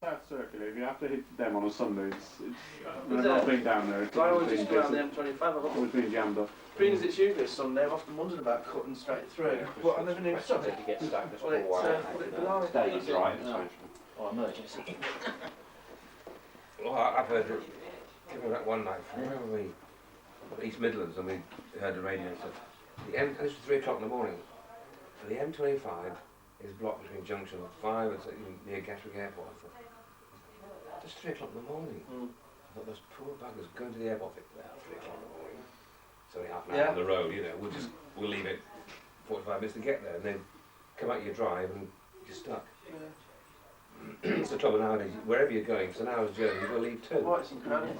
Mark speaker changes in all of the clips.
Speaker 1: South Circular, if you have to hit them on a Sunday, when I've not been down there,
Speaker 2: I always just go around the M25. I've
Speaker 1: always been jammed up.
Speaker 2: Being as it's usually a Sunday, I've often wondered about cutting straight through. But I never knew something.
Speaker 3: If you get stuck, just
Speaker 2: Well, it's put it below.
Speaker 3: Stays right. Or emergency.
Speaker 4: Well, I've heard it coming back one night from where were we? East Midlands, and we heard the radio and stuff. This was 3 o'clock in the morning. The M25 is blocked between junction 5 and near Gatwick Airport. I thought, just 3 o'clock in the morning. I thought those poor buggers going to the airport. Well, 3 o'clock in the morning. It's only half an hour on the road, you know. We'll leave it 45 minutes to get there, and then come out your drive and you're stuck. It's the trouble nowadays. Wherever you're going, for an hour's journey, you've got to leave too.
Speaker 2: Oh, it's incredible.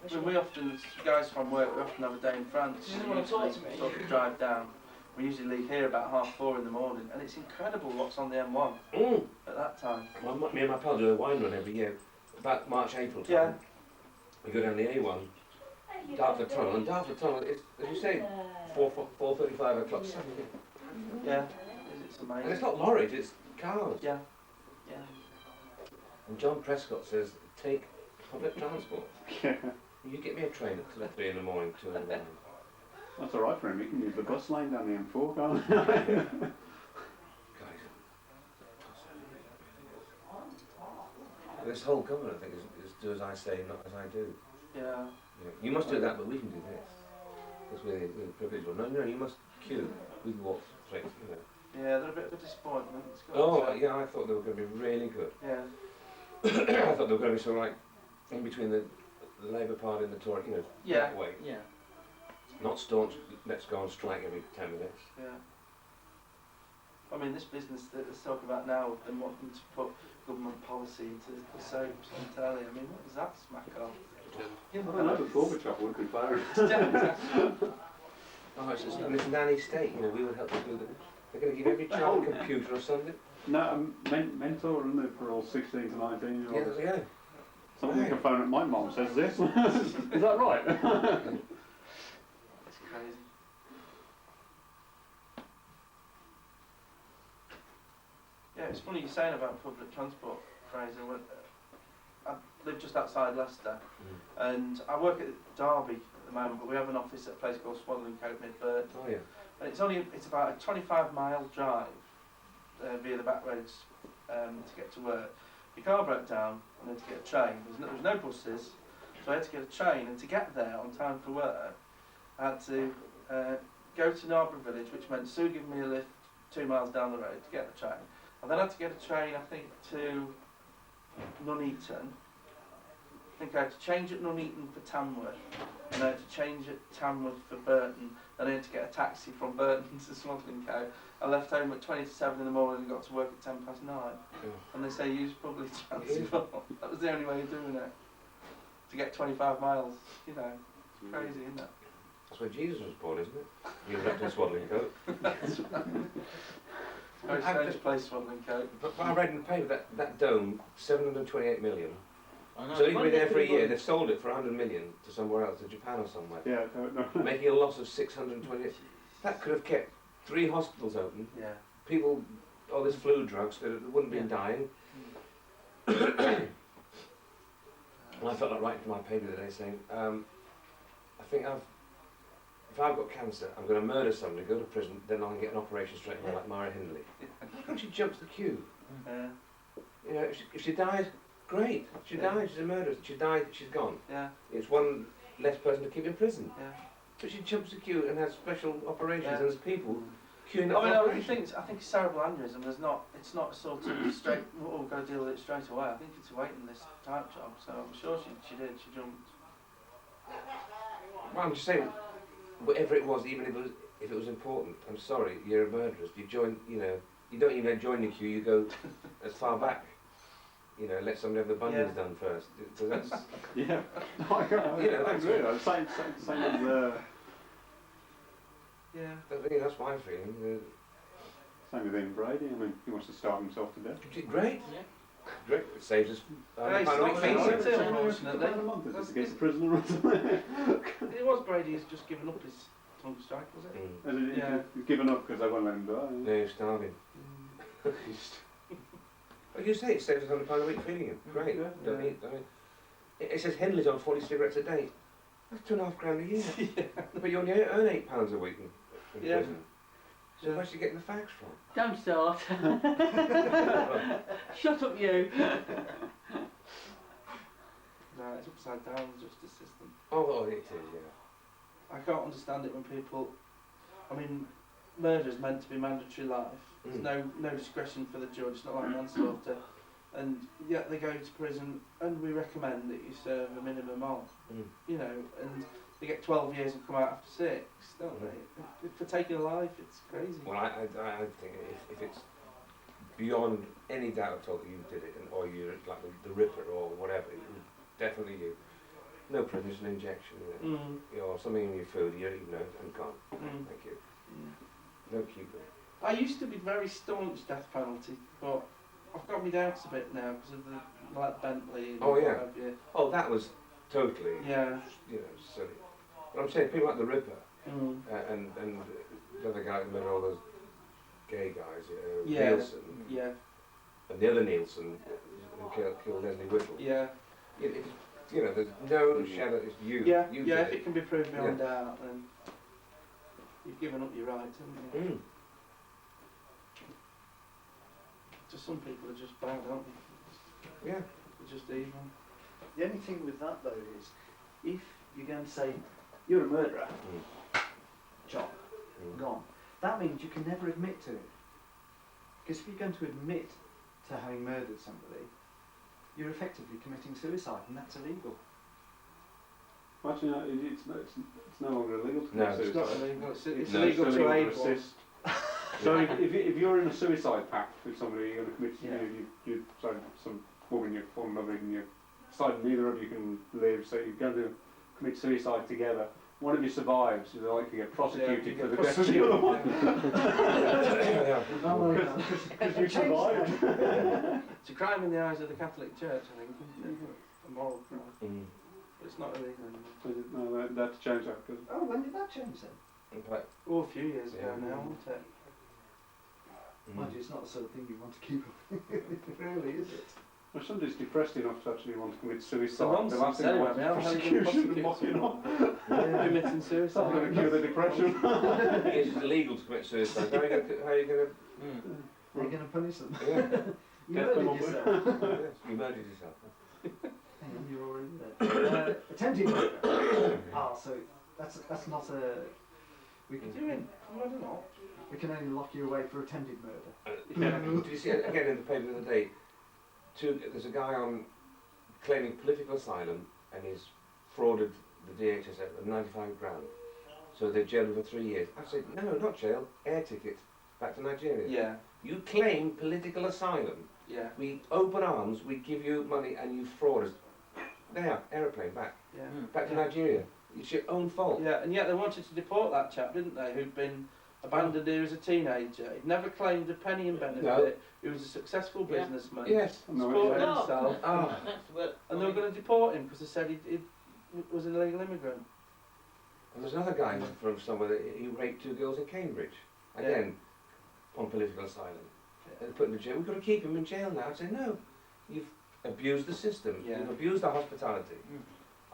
Speaker 2: I mean, we often, guys from work, we often have a day in France. We usually sort of drive down. We usually leave here about 4:30 in the morning, and it's incredible what's on the M1 at that time.
Speaker 4: Well, me and my pal do a wine run every year, about March, April time. Yeah. We go down the A1, Dartford Tunnel, and Dartford Tunnel is, as you say, 4:35 o'clock Saturday.
Speaker 2: Yeah, it's amazing.
Speaker 4: And it's not lorries, it's cars.
Speaker 2: Yeah, yeah.
Speaker 4: And John Prescott says, take public transport.
Speaker 1: Yeah.
Speaker 4: You get me a train at 3 in the morning, 2 in the morning.
Speaker 1: That's alright for him, he can use the bus lane down the M4, can't he?
Speaker 4: This whole government, I think, is do as I say, not as I do.
Speaker 2: Yeah.
Speaker 4: You must do that, but we can do this. Because we're privileged. No, you must queue. We can walk straight through it.
Speaker 2: Yeah, they're a bit of a disappointment.
Speaker 4: Yeah, I thought they were going to be really good.
Speaker 2: Yeah.
Speaker 4: I thought they were going to be sort of like in between the Labour Party and the Tory, you know, that way.
Speaker 2: Yeah.
Speaker 4: Not staunch, let's go on strike every 10 minutes.
Speaker 2: Yeah. I mean, this business that they're talking about now, and wanting to put government policy into the soaps and telly, I mean, what does that smack of?
Speaker 1: I don't know, but Gorbachev would be firing.
Speaker 4: Oh, it's a nanny state, you know, we would help them do that. They're going to give every child a computer or something.
Speaker 1: No, mentor, isn't it, for all 16 to 19 year olds?
Speaker 4: Yeah.
Speaker 1: Someone can phone at my mum says this. Is that right?
Speaker 2: It's crazy. Yeah, it's funny you're saying about public transport, Fraser. I live just outside Leicester, and I work at Derby at the moment, but we have an office at a place called Swaddling Coat, Mid-Burn.
Speaker 4: Oh yeah.
Speaker 2: And it's about a 25-mile drive via the back roads to get to work. My car broke down, I had to get a train. There was no buses, so I had to get a train, and to get there on time for work, I had to go to Narborough Village, which meant Sue giving me a lift 2 miles down the road to get the train. I then had to get a train, I think, to Nuneaton. I think I had to change at Nuneaton for Tamworth, and I had to change at Tamworth for Burton, then I had to get a taxi from Burton to Swaddling Coat. I left home at 20 to 7 in the morning and got to work at 10 past 9. And they say use public transport. That was the only way of doing it. To get 25 miles, you know. It's crazy, isn't it?
Speaker 4: That's where Jesus was born, isn't it? He was wrapped in a swaddling coat.
Speaker 2: Very strange place, Swaddling Coat.
Speaker 4: But I read in the paper that dome, 728 million. So he's been there for a year. They've sold it for 100 million to somewhere else, to Japan or somewhere.
Speaker 1: Yeah, no.
Speaker 4: Making a loss of 628. That could have kept 3 hospitals open.
Speaker 2: Yeah.
Speaker 4: People, all this flu drugs, they wouldn't have been dying. And I felt like writing to my paper today saying, I think if I've got cancer, I'm going to murder somebody, go to prison, then I can get an operation straight away like Mara Hindley. How come she jumps the queue? You know, if she dies, great. She died, she's a murderer. She died, she's gone.
Speaker 2: Yeah.
Speaker 4: It's one less person to keep in prison.
Speaker 2: Yeah.
Speaker 4: But she jumps the queue and has special operations, and there's people queuing up.
Speaker 2: I think it's cerebral aneurysm. It's not sort of straight. Oh, we've got to deal with it straight away. I think it's a waiting list type job. So I'm sure she did. She jumped.
Speaker 4: Well, I'm just saying, whatever it was, even if it was important. I'm sorry, you're a murderer. You join. You know, you don't even join the queue. You go as far back. You know, let somebody have the bunions done first. So that's
Speaker 1: yeah. No, I agree. Same as
Speaker 2: yeah.
Speaker 4: That's my feeling.
Speaker 1: Same with Ian Brady. I mean, he wants to starve himself to death.
Speaker 4: Great. Yeah. Great. It saves us.
Speaker 2: Unfortunately.
Speaker 1: A month is against the prisoner or something.
Speaker 2: It was Brady who's just given up his tongue strike, was it?
Speaker 1: He's given up because they won't let him die.
Speaker 4: No, he's starving. Like you say, it saves £100 a week feeding him. Great.
Speaker 1: Yeah.
Speaker 4: Don't need. I mean, it says Henley's on 40 cigarettes a day. That's £2.5 a year.
Speaker 2: Yeah.
Speaker 4: But you only earn £8 a week in
Speaker 2: Yeah.
Speaker 4: prison. So where's she getting the facts from?
Speaker 5: Don't start. Shut up, you.
Speaker 2: No, it's upside down, the justice system.
Speaker 4: Oh, it is, yeah.
Speaker 2: I can't understand it when people, I mean, murder is meant to be mandatory life. There's no discretion for the judge, it's not like manslaughter. And yet they go to prison and we recommend that you serve a minimum of, you know, and they get 12 years and come out after 6, don't they? For taking a life, it's crazy.
Speaker 4: Well, I think if it's beyond any doubt at all that you did it, or you're like the Ripper or whatever, it was definitely you. No prison, just an injection, you know, or something in your food, you're eating it and gone. Thank you. No keeping.
Speaker 2: I used to be very staunch death penalty, but I've got my doubts a bit now because of the like Bentley and
Speaker 4: Oh, yeah.
Speaker 2: what have you.
Speaker 4: Oh, that was totally,
Speaker 2: Yeah.
Speaker 4: you know, silly. But I'm saying people like the Ripper and the other guy who made all those gay guys, you know,
Speaker 2: Yeah.
Speaker 4: Nielsen,
Speaker 2: Yeah.
Speaker 4: and the other Nielsen who killed Leslie Whittle.
Speaker 2: Yeah.
Speaker 4: You know, there's no shadow. It's you.
Speaker 2: Yeah.
Speaker 4: You
Speaker 2: Yeah.
Speaker 4: did
Speaker 2: If it can be proved beyond doubt, then you've given up your rights, haven't you? Just some people are just bad, aren't they?
Speaker 4: Yeah.
Speaker 2: They're just evil.
Speaker 5: The only thing with that though is, if you're going to say you're a murderer, job, gone, that means you can never admit to it. Because if you're going to admit to having murdered somebody, you're effectively committing suicide, and that's illegal.
Speaker 1: Actually, it's no longer illegal to
Speaker 4: No,
Speaker 1: commit
Speaker 2: It's
Speaker 1: suicide.
Speaker 2: not illegal. It's
Speaker 1: No,
Speaker 2: illegal
Speaker 1: it's
Speaker 2: to
Speaker 1: illegal
Speaker 2: aid
Speaker 1: to
Speaker 2: one.
Speaker 1: assist. So if you're in a suicide pact with somebody, you're going to commit,
Speaker 5: Yeah.
Speaker 1: you sorry, some woman you're falling in love with and you decide neither of you can live, so you're going to commit suicide together. One of you survives, you're likely to get prosecuted
Speaker 2: Yeah,
Speaker 1: for the death of the other one. Because you survived.
Speaker 2: It's a crime in the eyes of the Catholic Church, I think, isn't it? A moral crime. But it's not illegal anymore.
Speaker 1: No, that's changed that. Cause
Speaker 5: Oh, when did that change then?
Speaker 2: Oh, a few years ago
Speaker 4: Yeah.
Speaker 2: now, wasn't it?
Speaker 5: Mind you, it's not the sort of thing you want to keep up. Really, is it?
Speaker 1: well, somebody's depressed enough to actually want to commit suicide.
Speaker 2: It's a nonsense
Speaker 1: last thing they
Speaker 2: anyway,
Speaker 1: want is
Speaker 2: how are you going to
Speaker 1: prosecution
Speaker 2: prosecute
Speaker 1: and locking up.
Speaker 2: someone committing
Speaker 1: It's not going to
Speaker 2: suicide?
Speaker 1: cure the depression.
Speaker 4: It's illegal to commit suicide. How are you going to?
Speaker 5: Are you going to punish them?
Speaker 4: Yeah.
Speaker 5: You
Speaker 1: Death
Speaker 5: murdered
Speaker 1: penalty.
Speaker 5: yourself.
Speaker 4: Yes, you murdered yourself.
Speaker 5: Hang on, you're already there. Attempted murder. So that's not a. We
Speaker 2: What are
Speaker 5: can
Speaker 2: you doing? I don't know.
Speaker 5: we can only lock you away for attempted murder.
Speaker 4: Yeah. Did you see again in the paper the other day? There's a guy on claiming political asylum and he's frauded the DHS out of 95 grand. So they jailed him for 3 years. I said, no, not jail, air ticket back to Nigeria.
Speaker 2: Yeah,
Speaker 4: You claim political asylum.
Speaker 2: yeah,
Speaker 4: We open arms, we give you money, and you fraud us. There, aeroplane back
Speaker 2: yeah.
Speaker 4: to Nigeria. It's your own fault.
Speaker 2: Yeah, and yet they wanted to deport that chap, didn't they, who'd been abandoned here as a teenager. He'd never claimed a penny in benefit.
Speaker 4: No.
Speaker 2: He was a successful
Speaker 3: Yeah.
Speaker 2: businessman.
Speaker 4: Yes.
Speaker 1: No,
Speaker 2: Supported
Speaker 1: yeah.
Speaker 2: himself.
Speaker 4: Oh.
Speaker 3: That's what.
Speaker 2: And they were going to deport him because they said he was an illegal immigrant.
Speaker 4: And there's another guy from somewhere that he raped 2 girls in Cambridge. Again, on political asylum. They put him in jail. We've got to keep him in jail now. I say, no, you've abused the system.
Speaker 2: Yeah.
Speaker 4: You've abused our hospitality.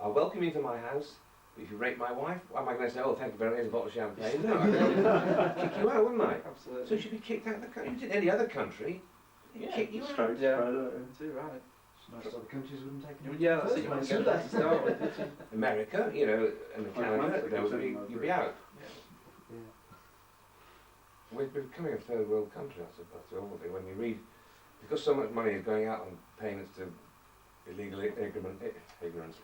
Speaker 4: I'll welcome you to my house. But if you rape my wife, am I going to say, oh, thank you very much, here's a bottle of champagne? No, I'd kick you out, wouldn't I?
Speaker 2: Absolutely.
Speaker 4: So you should be kicked out of the country. If you did any other country, they'd
Speaker 3: Yeah.
Speaker 4: kick you out.
Speaker 1: Straight,
Speaker 2: Yeah.
Speaker 1: straight,
Speaker 2: Too right.
Speaker 5: Most other countries wouldn't take it.
Speaker 2: Yeah, that's it. You want to get that to start with, didn't you?
Speaker 4: America, you know, and Canada, there would be, you'd be out.
Speaker 5: Yeah.
Speaker 4: We're becoming a third world country, that's the awful thing. When you read, because so much money is going out on payments to illegal ignorance.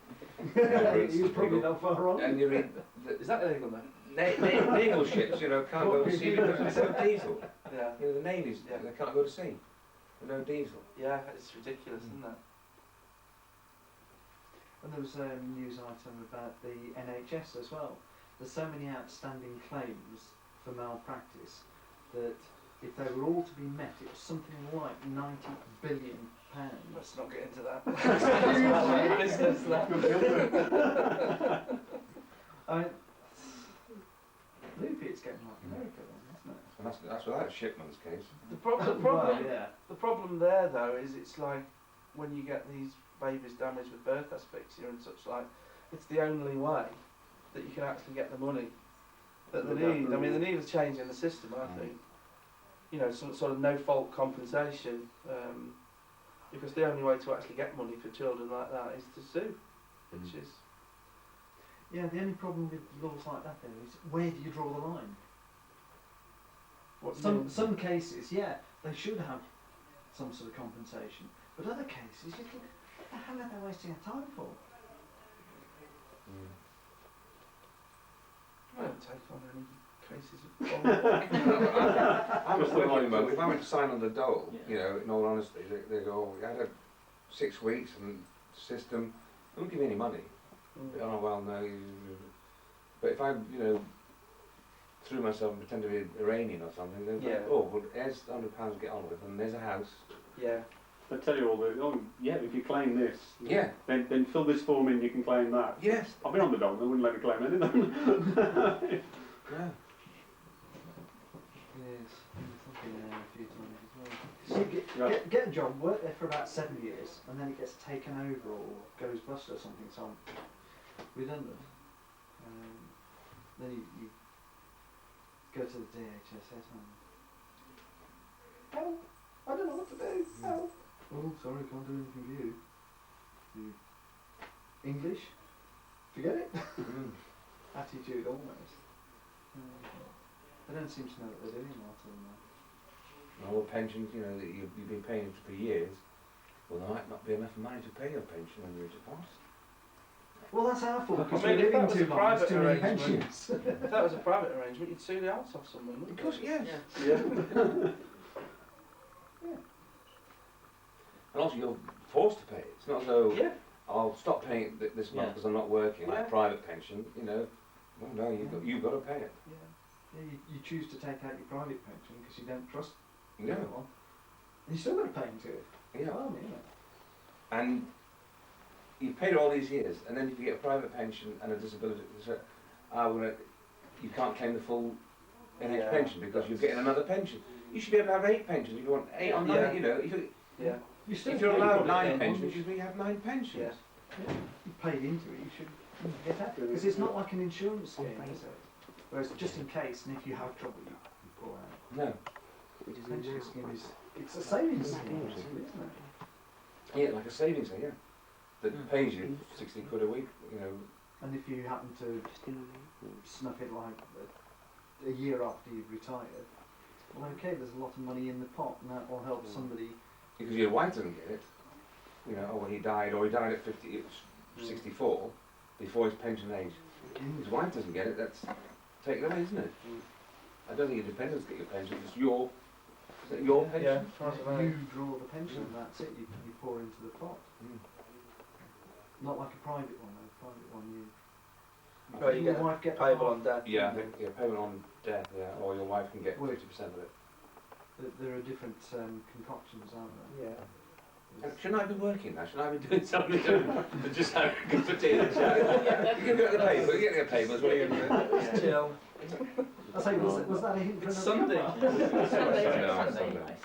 Speaker 5: He's probably not far wrong.
Speaker 4: And you read
Speaker 2: Is that illegal then?
Speaker 4: naval ships, you know, can't go to sea because there's no diesel.
Speaker 2: Yeah.
Speaker 4: You know, the navies,
Speaker 2: Yeah.
Speaker 4: they can't go to sea. With no diesel.
Speaker 2: Yeah, it's ridiculous, isn't it?
Speaker 5: And there was a news item about the NHS as well. There's so many outstanding claims for malpractice that if they were all to be met, it was something like £90 billion.
Speaker 2: Let's not get into that. That's business, that.
Speaker 5: I mean, loopy, it's getting like America then, isn't it?
Speaker 4: And that's without Shipman's case.
Speaker 2: The problem,
Speaker 5: Well, yeah.
Speaker 2: the problem there though is it's like when you get these babies damaged with birth asphyxia and such like, it's the only way that you can actually get the money that they need. I mean, they need a change in the system, I think. You know, some sort of no-fault compensation, because the only way to actually get money for children like that is to sue, which is...
Speaker 5: Yeah, the only problem with laws like that then is where do you draw the line? Some cases, yeah, they should have some sort of compensation, but other cases you think, what the hell are they wasting their time for?
Speaker 2: I don't take on any cases of
Speaker 4: I'm just thinking at the moment, if I went to sign on the dole, you know, in all honesty, they go, oh, we had 6 weeks and system, they won't give me any money. Oh, well, no. But if I, you know, threw myself and pretend to be Iranian or something, then oh, well, here's £100 to get on with, and there's a house.
Speaker 2: Yeah.
Speaker 1: They tell you all the, oh, yeah, if you claim this,
Speaker 4: Yeah.
Speaker 1: then fill this form in, you can claim that.
Speaker 4: Yes.
Speaker 1: I've been on the dole, they wouldn't let me claim anything.
Speaker 4: Yeah.
Speaker 5: Yes, I've been there a few times as well. So you get a job, work there for about 7 years, and then it gets taken over or goes bust or something, so I'm redundant. Then you go to the DHSS and help, I don't know what to do, help. Oh, sorry, can't do anything for you. English? Forget it. Attitude almost. They don't seem to know what they're doing after that.
Speaker 4: All the pensions, you know, that you've been paying for years, well, there might not be enough money to pay your pension when you reach a pass.
Speaker 5: Well, that's our fault, because
Speaker 2: I mean,
Speaker 5: we're
Speaker 2: if that
Speaker 5: living
Speaker 2: was
Speaker 5: too
Speaker 2: a
Speaker 5: long,
Speaker 2: private
Speaker 5: there's too many
Speaker 2: arrangement-
Speaker 5: pensions.
Speaker 2: If that was a private arrangement, you'd sue the arse off someone, wouldn't
Speaker 4: Of course,
Speaker 2: you?
Speaker 4: yes.
Speaker 2: Yeah.
Speaker 4: And also, you're forced to pay it. It's not as though
Speaker 2: Yeah.
Speaker 4: I'll stop paying it this month because I'm not working, like
Speaker 2: Yeah.
Speaker 4: private pension, you know. Well, no, you've got to pay it.
Speaker 5: Yeah, you choose to take out your private pension because you don't trust
Speaker 4: Yeah.
Speaker 5: anyone. And you still got to pay into it.
Speaker 4: Yeah.
Speaker 5: Oh, yeah.
Speaker 4: And you've paid all these years, and then if you get a private pension and a disability, you can't claim the full NH
Speaker 2: Yeah.
Speaker 4: pension because you're getting another pension. You should be able to have 8 pensions if you want 8 or 9,
Speaker 2: Yeah.
Speaker 4: you know.
Speaker 2: Yeah.
Speaker 5: You still
Speaker 4: If you're
Speaker 5: pay
Speaker 4: allowed
Speaker 5: for it,
Speaker 4: 9
Speaker 5: yeah.
Speaker 4: pensions, you should have 9 pensions.
Speaker 2: Yeah.
Speaker 5: You paid into it, you should get that. Because it's not like an insurance scheme, is it? Whereas just in case, and if you have trouble, you pull out.
Speaker 4: No.
Speaker 5: Pension scheme is, it's a savings scheme, basically, isn't it?
Speaker 4: Yeah, like a savings thing, yeah. That pays you 60 quid a week, you know.
Speaker 5: And if you happen to snuff it like a year after you've retired, well, okay, there's a lot of money in the pot, and that will help somebody.
Speaker 4: Because your wife doesn't get it. You know, oh, well, he died at 64, before his pension age. His wife doesn't get it, that's taken away, isn't it? I don't think your dependents get your pension, it's your pension.
Speaker 2: Yeah. As far as I know.
Speaker 5: You draw the pension, and that's it, you pour into the pot. Not like a private one, though. A private one, you
Speaker 2: Well, you
Speaker 5: your
Speaker 2: get
Speaker 5: wife get the
Speaker 2: payable
Speaker 5: half.
Speaker 2: on death.
Speaker 4: Yeah, I think, yeah, payment on death, yeah, or your wife can get
Speaker 5: Well,
Speaker 4: 50% of it.
Speaker 5: There are different concoctions, aren't there?
Speaker 2: Yeah.
Speaker 4: Shouldn't I be working now? Shouldn't I be doing something to just have a cup of tea and a chat? You can get the paper, you get the paper as well.
Speaker 2: Just chill.
Speaker 5: I say, was that a hint for
Speaker 2: It's
Speaker 5: another
Speaker 2: Sunday.
Speaker 5: email?
Speaker 3: Sunday.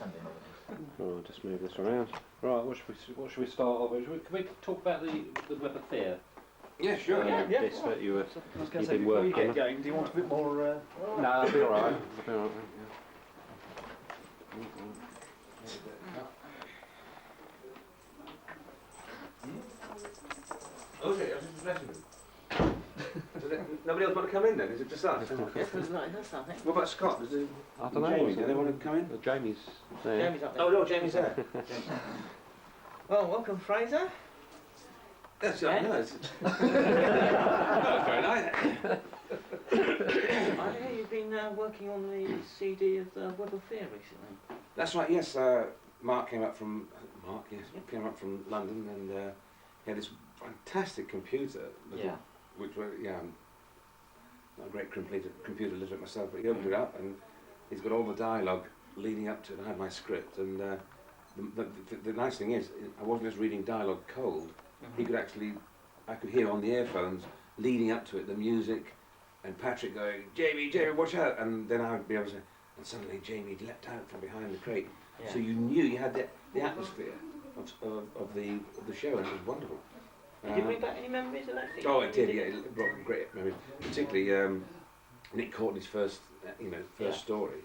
Speaker 6: Oh, I'll just move this around. Right, what should we start off with? Can we talk about the Web of Fear?
Speaker 4: Yeah, sure.
Speaker 6: This that you were.
Speaker 5: I was going to
Speaker 6: You've
Speaker 5: say,
Speaker 6: been
Speaker 5: before you
Speaker 6: working
Speaker 5: get going, do you want a bit more...
Speaker 6: No, I'll be alright. I'll be alright.
Speaker 4: Oh, is it? I was just messing with him. Nobody else want to come in then? Is it just us?
Speaker 3: Yes, there's not enough, I think.
Speaker 4: What about Scott? Does he,
Speaker 6: I don't know.
Speaker 4: Jamie, do they want to come in?
Speaker 6: Jamie's there.
Speaker 3: Jamie's up there.
Speaker 4: Oh no, Jamie's there.
Speaker 3: Well, welcome, Frazer.
Speaker 4: That's
Speaker 3: Yeah.
Speaker 4: right, no, it's... That's very nice.
Speaker 3: I hear you've been working on the CD of the Web of Fear recently.
Speaker 4: That's right, yes. Mark came up from London, and he had this fantastic computer.
Speaker 3: Yeah.
Speaker 4: Which was, I'm not a great computer literate myself, but he opened it up and he's got all the dialogue leading up to it. I had my script, and the nice thing is, I wasn't just reading dialogue cold. He could actually, I could hear on the earphones leading up to it the music, and Patrick going, Jamie, watch out, and then I would be able to, and suddenly Jamie leapt out from behind the crate,
Speaker 3: Yeah.
Speaker 4: So you knew you had the atmosphere of the show, and it was wonderful.
Speaker 3: Did you bring back any memories of that thing?
Speaker 4: Oh, it did. Yeah, it brought great memories. Particularly Nick Courtney's first story,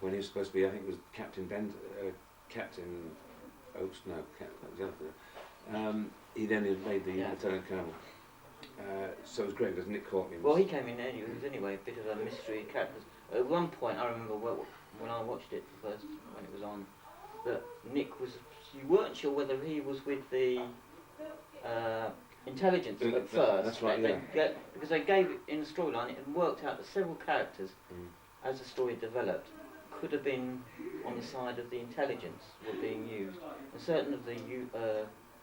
Speaker 4: when he was supposed to be, I think it was Captain Oates. No, that was the other thing. He then made the Lieutenant Colonel. So it was great because Nick Courtney was...
Speaker 3: Well, he came in anyway. He was anyway a bit of a mystery character. At one point, I remember when I watched it first, when it was on, that Nick was... You weren't sure whether he was with the intelligence at first.
Speaker 4: That's right,
Speaker 3: because they gave it in the storyline, it had worked out that several characters, as the story developed, could have been on the side of the intelligence were being used. And certain of the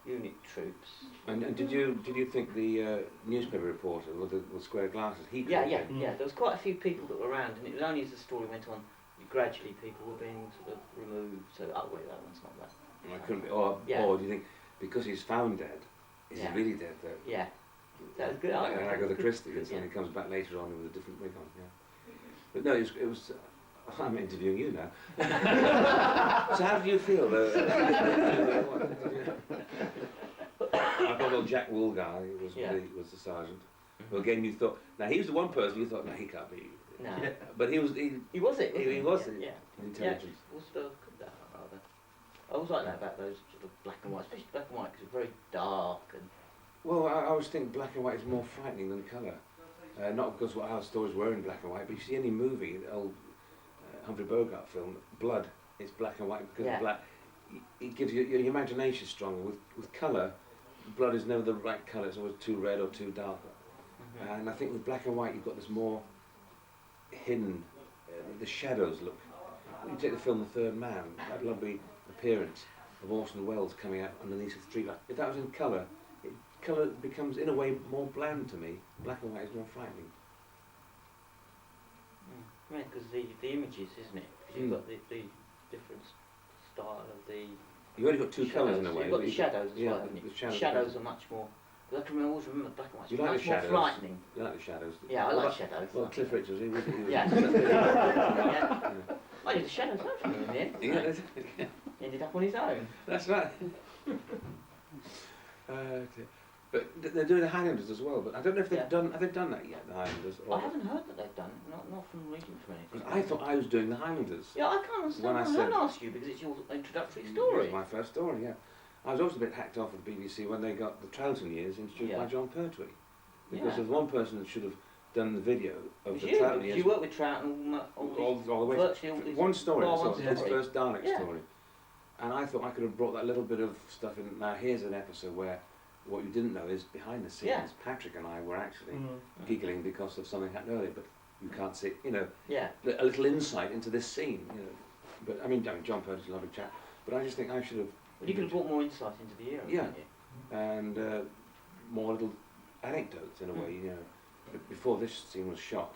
Speaker 3: unit troops...
Speaker 4: And did you think the newspaper reporter with the square glasses, he could have been?
Speaker 3: Yeah. There was quite a few people that were around, and it was only as the story went on, gradually people were being sort of removed. So, oh wait, that one's not that.
Speaker 4: I couldn't be. Or do you think because he's found dead, is he really dead though?
Speaker 3: Yeah. That was good.
Speaker 4: Like Agatha Christie, and he comes back later on with a different wig on. Yeah. But no, it was. I'm interviewing you now. So how do you feel? I thought, well, Jack Woolguy was the sergeant. Well, again, you thought. Now he was the one person you thought, no, he can't be.
Speaker 3: No.
Speaker 4: But he was.
Speaker 3: He was it.
Speaker 4: He was it.
Speaker 3: Yeah.
Speaker 4: Intelligence.
Speaker 3: Yeah. Also, rather. I always like that about those sort of black and white, especially black and white, because it's very dark and.
Speaker 4: Well, I always think black and white is more frightening than colour. Not because what our stories were in black and white, but you see any movie, the old Humphrey Bogart film, Blood, it's black and white because of black. It gives you your imagination stronger. With colour, blood is never the right colour. It's always too red or too dark. And I think with black and white, you've got this more hidden. The shadows look. When you take the film The Third Man, that lovely appearance of Orson Welles coming out underneath the streetlight. If that was in colour, colour becomes in a way more bland to me. Black and white is more frightening.
Speaker 3: Yeah, because the images, isn't it? Because you've got the different style of the.
Speaker 4: You've only got two colours in a way.
Speaker 3: You've got the shadows as well, haven't you?
Speaker 4: The
Speaker 3: shadows are much more. I can always remember black and white.
Speaker 4: You like
Speaker 3: much
Speaker 4: the shadows?
Speaker 3: More frightening.
Speaker 4: You like the shadows?
Speaker 3: Yeah, I like shadows.
Speaker 4: Well, Cliff Richards, he was.
Speaker 3: Yeah. I did the shadows out from him in the end. He ended up on his own.
Speaker 4: That's right. But they're doing the Highlanders as well. But I don't know if they've done. Have they done that yet? The Highlanders.
Speaker 3: I haven't heard that they've done it. Not from reading from anything.
Speaker 4: I thought I was doing the Highlanders.
Speaker 3: Yeah, I can't understand. I don't ask you because it's your introductory story.
Speaker 4: It was my first story. Yeah. I was also a bit hacked off at the BBC when they got the Troughton years introduced by John Pertwee. Because there's one person that should have done the video of the Troughton years.
Speaker 3: You worked with Troughton
Speaker 4: all the way. One story, his first Dalek story. And I thought I could have brought that little bit of stuff in. Now here's an episode where what you didn't know is behind the scenes, Patrick and I were actually giggling because of something happened earlier, but you can't see, a little insight into this scene, But I mean, John Pertwee's a lovely chap, but I just think I should have.
Speaker 3: Well, you could have brought more insight into the era, couldn't you?
Speaker 4: And more little anecdotes in a way, But before this scene was shot,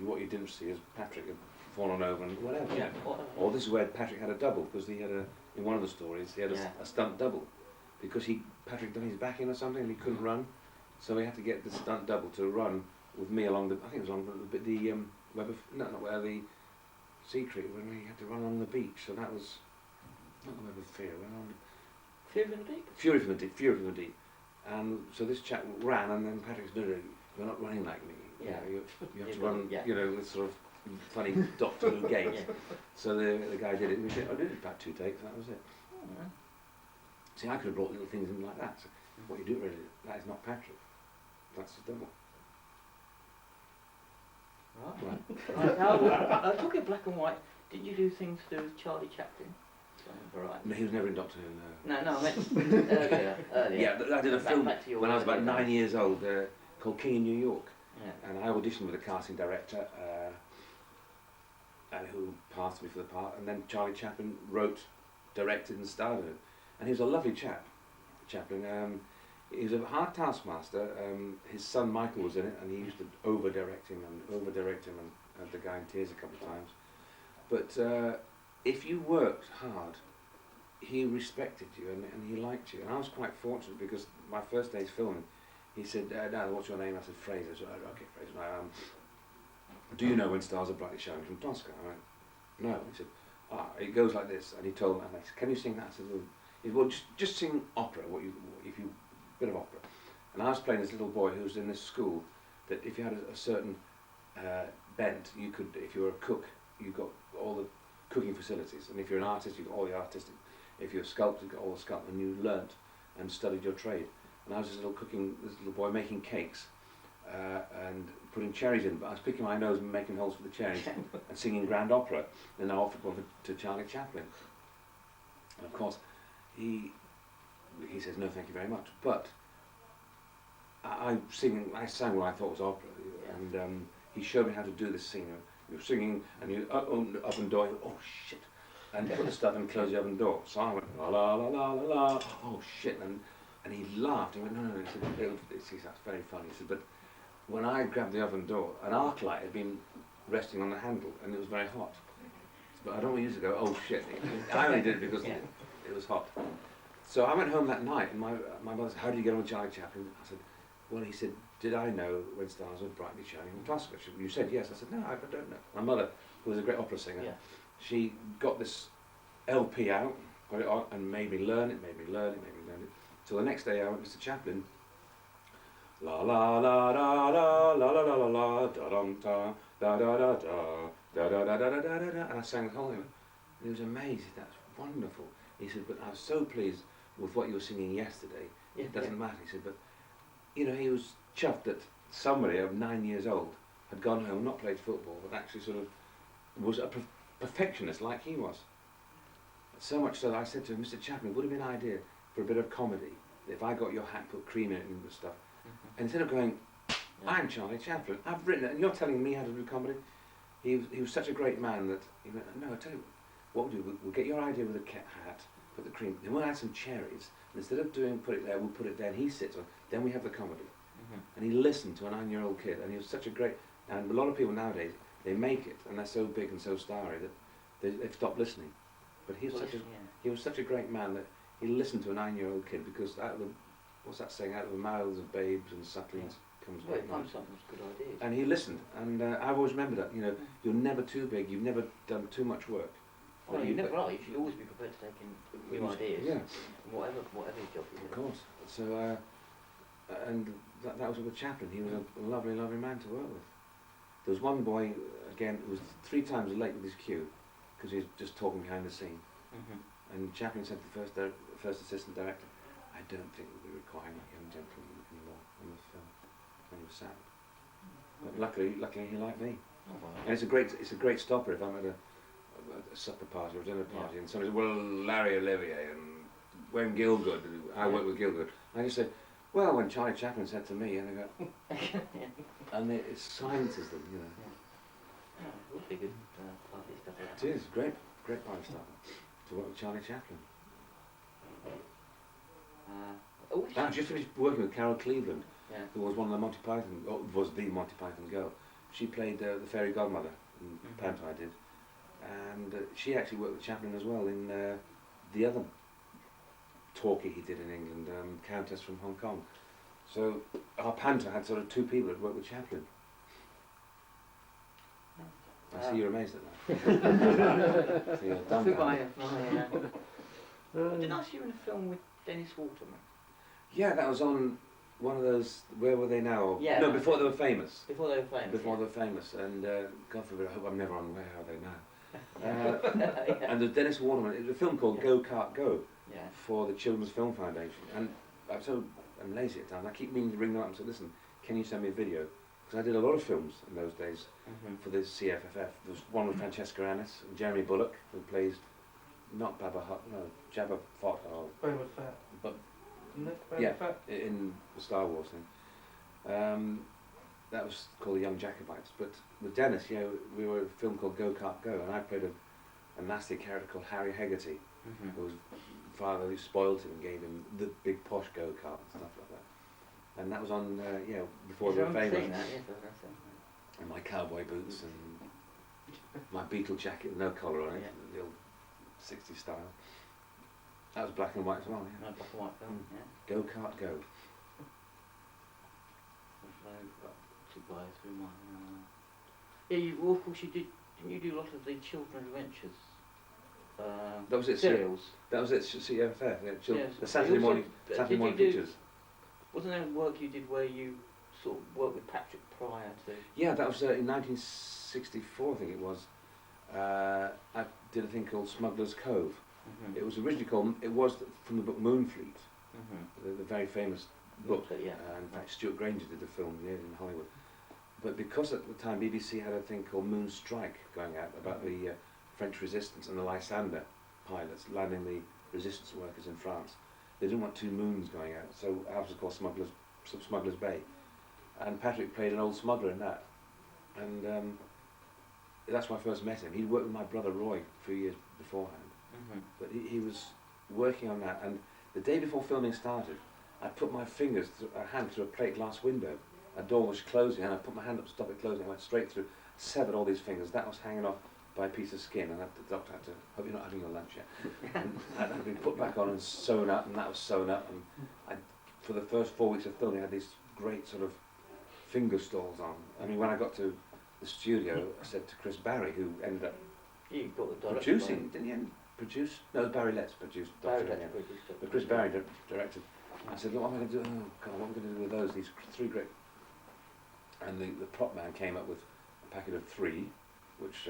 Speaker 4: what you didn't see is Patrick had fallen over and whatever.
Speaker 3: Yeah.
Speaker 4: Or this is where Patrick had a double, because he had in one of the stories, he had a stunt double. Because Patrick done his back in or something and he couldn't run, so he had to get the stunt double to run with me along the, I think it was on the Web of, not where the Secret, when we had to run along the beach, so that was, not the Web of Fear,
Speaker 3: Fury from the Deep?
Speaker 4: Fury from the Deep. And so this chap ran and then Patrick's doing it, you're not running like me, you have to run, this sort of funny Doctor Who gait. So the guy did it, and we did it about 2 takes and that was it.
Speaker 3: Oh,
Speaker 4: See, I could have brought little things in like that. So what you do really, that is not Patrick. That's the double.
Speaker 3: Right. Now, talking black and white, did you do things to do with Charlie Chaplin?
Speaker 4: No, he was never in Doctor Who,
Speaker 3: no. No, I meant earlier.
Speaker 4: Yeah, I did a film when I was about 9
Speaker 3: days.
Speaker 4: years old called King in New York.
Speaker 3: Yeah.
Speaker 4: And I auditioned with a casting director who passed me for the part. And then Charlie Chaplin wrote, directed and starred in it. And he was a lovely chap, Chaplin. He was a hard taskmaster. His son Michael was in it, and he used to over-direct him and had the guy in tears a couple of times. But if you worked hard, he respected you and he liked you. And I was quite fortunate because my first day's filming, he said, Dad, what's your name? I said, Frazer. So, okay, Frazer. Do you know when stars are brightly shining from Tosca? I went, no. He said, it goes like this, and he told me, and I said, can you sing that? I said, well, just sing opera, bit of opera. And I was playing this little boy who was in this school, that if you had a certain bent, you could, if you were a cook, you got all the cooking facilities, and if you're an artist, you got all the artistic. If you're a sculptor, you got all the sculpting, and you learnt and studied your trade. And I was this little boy making cakes, and putting cherries in, but I was picking my nose and making holes for the cherries and singing grand opera. Then I offered one to Charlie Chaplin. And of course, he says, no, thank you very much. But I sang what I thought was opera, and he showed me how to do this scene. You were singing, and you open the oven door, oh shit, and put the stuff and close the oven door. So I went, la la la la la la, oh shit, and he laughed. He went, no, he said, that's very funny. He said, but when I grabbed the oven door, an arc light had been resting on the handle, and it was very hot. But I don't want you to go, oh shit. I only did it because it was hot. So I went home that night, and my mother said, how did you get on with Charlie Chaplin? I said, well, he said, did I know when stars were brightly shining in Glasgow? You said yes. I said, no, I don't know. My mother, who was a great opera singer, she got this LP out, got it on, and made me learn it. So the next day I went to Mr. Chaplin, la la la la la la la la la la da dum da da da da da da da da da da da da, and I sang the whole thing. And he was amazed. That's wonderful. He said, but I was so pleased with what you were singing yesterday. It doesn't matter. He said, but you know, he was chuffed that somebody of 9 years old had gone home, not played football, but actually sort of was a perfectionist like he was. So much so that I said to him, Mr. Chaplin, would it be an idea for a bit of comedy if I got your hat, put cream in it and stuff? And instead of going, I'm Charlie Chaplin, I've written it, and you're telling me how to do comedy? He was such a great man that he went, no, I tell you what we'll do, we'll get your idea with a hat, put the cream, then we'll add some cherries, and instead of put it there, we'll put it there, and he sits on, then we have the comedy. And he listened to a 9-year-old kid, and he was such a great, and a lot of people nowadays, they make it, and they're so big and so starry that they've stopped listening. But he was such a great man that he listened to a 9-year-old kid, because out of the, what's that saying, out of the mouths of babes and sucklings comes great minds.
Speaker 3: Good ideas.
Speaker 4: And he listened, and I've always remembered that, you know, you're never too big, you've never done too much work.
Speaker 3: Well, you're never right, you should always be prepared to take in new ideas, whatever job you do.
Speaker 4: Of course. So, and that was with Chaplin. He was a lovely, lovely man to work with. There was one boy, again, who was 3 times late with his cue, because he was just talking behind the scene. And Chaplin said to the first assistant director, I don't think we'll be requiring that young gentleman anymore in the film. And he was sad. But luckily he liked me.
Speaker 3: Oh, wow.
Speaker 4: And it's a great stopper if I'm at a supper party or a dinner party, and somebody says, well, Larry Olivier and Wayne Gielgud, I work with Gielgud. I just said, well, when Charlie Chaplin said to me, and they go, and it silences them, you know.
Speaker 3: It would be good party stuff like that.
Speaker 4: It is great party stuff to work with Charlie Chaplin. I just finished working with Carol Cleveland, who was one of the Monty Python, or was the Monty Python girl. She played the fairy godmother in Panto I did, and she actually worked with Chaplin as well in the other talkie he did in England, Countess from Hong Kong. So our Panto had sort of 2 people that worked with Chaplin. I see you're amazed at that. So you're done now.
Speaker 3: Didn't I see you in a film with Dennis Waterman?
Speaker 4: Yeah, that was on one of those, where were they now?
Speaker 3: Yeah.
Speaker 4: No, before they were famous.
Speaker 3: Before they were famous.
Speaker 4: Before they were famous, and God forbid, I hope I'm never on Where Are They Now? And the Dennis Waterman, it was a film called Go Kart Go, for the Children's Film Foundation. And I'm lazy at times, I keep meaning to ring them up and say, listen, can you send me a video? Because I did a lot of films in those days for the CFFF. There was one with Francesca Annis and Jeremy Bullock, who plays, not Jabba Fett,
Speaker 2: Boba Fett.
Speaker 4: But
Speaker 2: Boba Fett?
Speaker 4: in the Star Wars thing. That was called The Young Jacobites. But with Dennis, we were a film called Go Kart Go, and I played a nasty character called Harry Hegarty, whose father who spoiled him and gave him the big posh go-kart and stuff like that. And that was on, before they were famous. And my cowboy boots and my Beatle jacket with no collar on it, the old 60s style. That was black and white as well,
Speaker 3: No, black and white film,
Speaker 4: Go Kart Go.
Speaker 3: Yeah, well, of course you did. Didn't you do a lot of the children's adventures?
Speaker 4: That was it.
Speaker 3: serials.
Speaker 4: That was it. See, fair. Yeah,
Speaker 3: Yes.
Speaker 4: the Saturday
Speaker 3: You also-
Speaker 4: morning,
Speaker 3: did
Speaker 4: Saturday
Speaker 3: you
Speaker 4: morning
Speaker 3: do-
Speaker 4: pictures.
Speaker 3: Wasn't there work you did where you sort of worked with Patrick prior to?
Speaker 4: Yeah, that was in 1964, I think it was. I did a thing called Smuggler's Cove.
Speaker 3: Mm-hmm.
Speaker 4: It was originally called. It was from the book Moonfleet,
Speaker 3: Mm-hmm.
Speaker 4: the very famous book.
Speaker 3: Yeah.
Speaker 4: In fact, Stuart Granger did the film in Hollywood. But because at the time BBC had a thing called Moon Strike going out about the French resistance and the Lysander pilots landing the resistance workers in France, they didn't want two moons going out, so ours was called Smuggler's Bay. And Patrick played an old smuggler in that. And that's when I first met him. He'd worked with my brother Roy a few years beforehand.
Speaker 3: Mm-hmm.
Speaker 4: But he was working on that, and the day before filming started, I put my fingers, a hand through a plate glass window. A door was closing, and I put my hand up to stop it closing. I went straight through, severed all these fingers. That was hanging off by a piece of skin, and the doctor had to, hope you're not having your lunch yet. And that had to be put back on and sewn up, and that was sewn up. And for the first 4 weeks of filming, I had these great sort of finger stalls on. I mean, when I got to the studio, I said to Chris Barry, who ended up
Speaker 3: You got the director.
Speaker 4: producing, didn't he produce? No, Barry Letts produced
Speaker 3: Barry
Speaker 4: Doctor Who,
Speaker 3: Letts
Speaker 4: yeah.
Speaker 3: produced it.
Speaker 4: But Chris Barry directed. I said, look, what am I going to do? Oh, God, what am I going to do with those? These three great. And the prop man came up with a packet of 3, which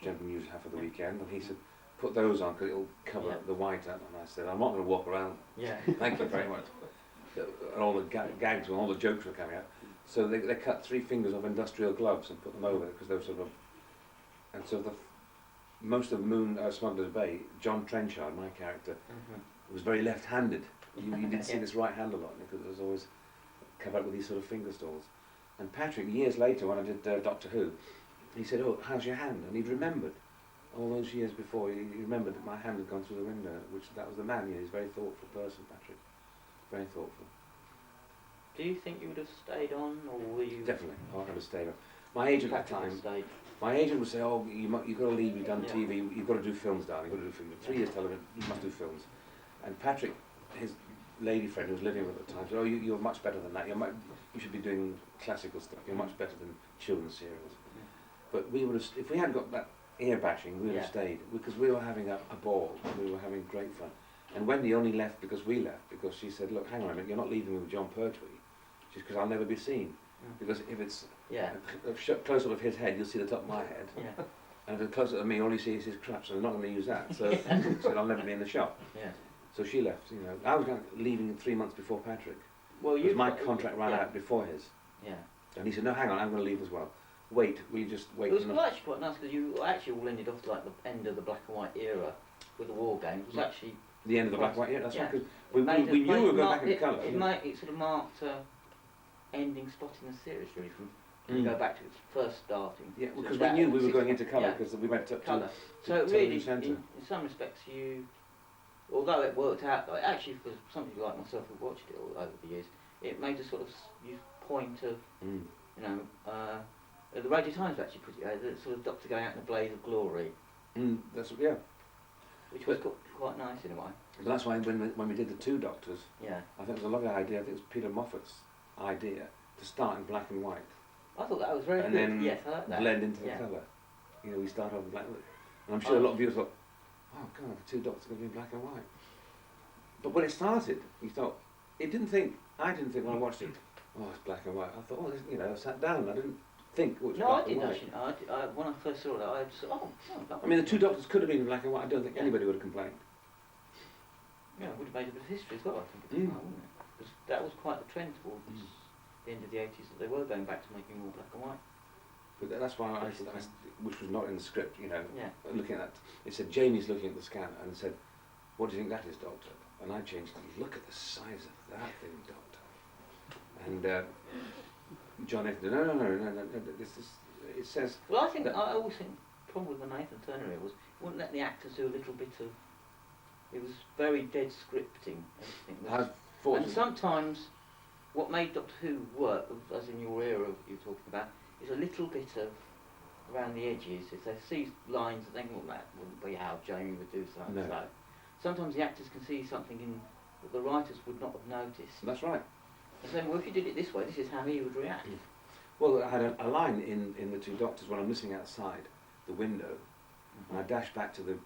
Speaker 4: gentlemen usually have for the weekend. And he said, put those on because it'll cover
Speaker 3: Yeah.
Speaker 4: the white up. And I said, I'm not going to walk around.
Speaker 3: Yeah.
Speaker 4: Thank you very much. And all the gags and all the jokes were coming out. So they cut 3 fingers of industrial gloves and put them over because they were sort of. And so most of Smuggler's Bay, John Trenchard, my character,
Speaker 3: Mm-hmm.
Speaker 4: was very left-handed. You didn't see this right hand a lot because it was always covered up with these sort of finger stalls. And Patrick, years later, when I did Doctor Who, he said, "Oh, how's your hand?" And he'd remembered all those years before. He remembered that my hand had gone through the window, which that was the man. He's a very thoughtful person, Patrick. Very thoughtful.
Speaker 3: Do you think you would have stayed on, or were you?
Speaker 4: Definitely, I would have stayed on. My agent at the
Speaker 3: Patrick
Speaker 4: time.
Speaker 3: stayed.
Speaker 4: My agent would say, "Oh, you've got to leave. You've done
Speaker 3: Yeah.
Speaker 4: TV. You've got to do films, darling. You've got to do films. 3 years television. You must do films." And Patrick, his lady friend who was living with at the time, said, "Oh, you're much better than that. You should be doing classical stuff. You're much better than children's serials."
Speaker 3: Yeah.
Speaker 4: But we would have, if we hadn't got that ear bashing, we would
Speaker 3: Yeah.
Speaker 4: have stayed because we were having a ball. We were having great fun. And Wendy only left because we left because she said, "Look, hang on a minute. You're not leaving me with John Pertwee." She said, "Because I'll never be seen.
Speaker 3: Mm.
Speaker 4: Because if it's
Speaker 3: Yeah.
Speaker 4: a close up of his head, you'll see the top of my head."
Speaker 3: Yeah.
Speaker 4: And if it's close up of me, all you see is his crotch, so they're not going to use that. So she said, "I'll never be in the shop."
Speaker 3: Yeah.
Speaker 4: So she left, I was leaving 3 months before Patrick.
Speaker 3: Well,
Speaker 4: Because
Speaker 3: you.
Speaker 4: my contract ran
Speaker 3: yeah.
Speaker 4: out before his.
Speaker 3: Yeah.
Speaker 4: And he said, "No, hang on, I'm going to leave as well. Wait, will you just wait?"
Speaker 3: It was
Speaker 4: enough?"
Speaker 3: actually quite nice because you actually all ended off like the end of the black and white era with the war games. It was
Speaker 4: Mm.
Speaker 3: actually
Speaker 4: The end of the black and white, yeah, that's
Speaker 3: Yeah.
Speaker 4: right. Because we
Speaker 3: made
Speaker 4: knew we were going
Speaker 3: marked-
Speaker 4: back into colour.
Speaker 3: It sort of marked ending spot in the series really from
Speaker 4: Mm.
Speaker 3: you go back to its first starting.
Speaker 4: Yeah,
Speaker 3: So
Speaker 4: because we
Speaker 3: that
Speaker 4: knew we were
Speaker 3: 60
Speaker 4: going into colour
Speaker 3: yeah.
Speaker 4: because we went up to
Speaker 3: Colour. So it
Speaker 4: to
Speaker 3: really,
Speaker 4: Television Centre.
Speaker 3: in some respects, you, although it worked out, like, actually for some people like myself who watched it all over the years, it made a sort of point of,
Speaker 4: Mm.
Speaker 3: the Radio Times actually put it, the sort of Doctor going out in a blaze of glory,
Speaker 4: That's yeah.
Speaker 3: which was quite nice in a way.
Speaker 4: But that's why when we did the 2 Doctors,
Speaker 3: Yeah.
Speaker 4: I think it was a lovely idea. I think it was Peter Moffat's idea to start in black and white.
Speaker 3: I thought that was very
Speaker 4: And
Speaker 3: good.
Speaker 4: then
Speaker 3: Yes, I like that.
Speaker 4: blend into the
Speaker 3: Yeah.
Speaker 4: colour. We start off in black and white. And I'm sure a lot of viewers thought, "Oh God, the 2 Doctors are going to be in black and white." But when it started, I didn't think when I watched it, "Oh, it's black and white." I thought, I sat down. I didn't think, "Oh, it's
Speaker 3: No, I
Speaker 4: black and
Speaker 3: didn't
Speaker 4: white."
Speaker 3: actually. When I first saw that, I just thought, oh,
Speaker 4: I mean, the 2 Doctors could have been in black and white. I don't think
Speaker 3: Yeah.
Speaker 4: anybody would have complained.
Speaker 3: Yeah, it would have made a bit of history as well, I think, at the
Speaker 4: Mm.
Speaker 3: time, wouldn't it? Because that was quite the trend towards the end of the 80s, that they were going back to making more black and white.
Speaker 4: But that's why
Speaker 3: Basically.
Speaker 4: which was not in the script,
Speaker 3: Yeah.
Speaker 4: looking at that. It said, Jamie's looking at the scanner and said, "What do you think that is, Doctor?" And I changed it, "Look at the size of that thing, Doctor." And John Nathan, no, this is, it says,
Speaker 3: Well, I think,
Speaker 4: That-
Speaker 3: I always think, the problem with the Nathan Turner era was, he wouldn't let the actors do a little bit of, it was very dead scripting, everything was.
Speaker 4: how
Speaker 3: And
Speaker 4: fortunate.
Speaker 3: sometimes, what made Doctor Who work, as in your era you're talking about, is a little bit of around the edges. If they see lines and think, "Well, that wouldn't be how Jamie would do so and
Speaker 4: No.
Speaker 3: so." Sometimes the actors can see something in that the writers would not have noticed.
Speaker 4: That's right.
Speaker 3: And saying, "Well, if you did it this way, this is how he would react."
Speaker 4: Well, I had a line in the 2 Doctors when I'm listening outside the window, and I dash back to the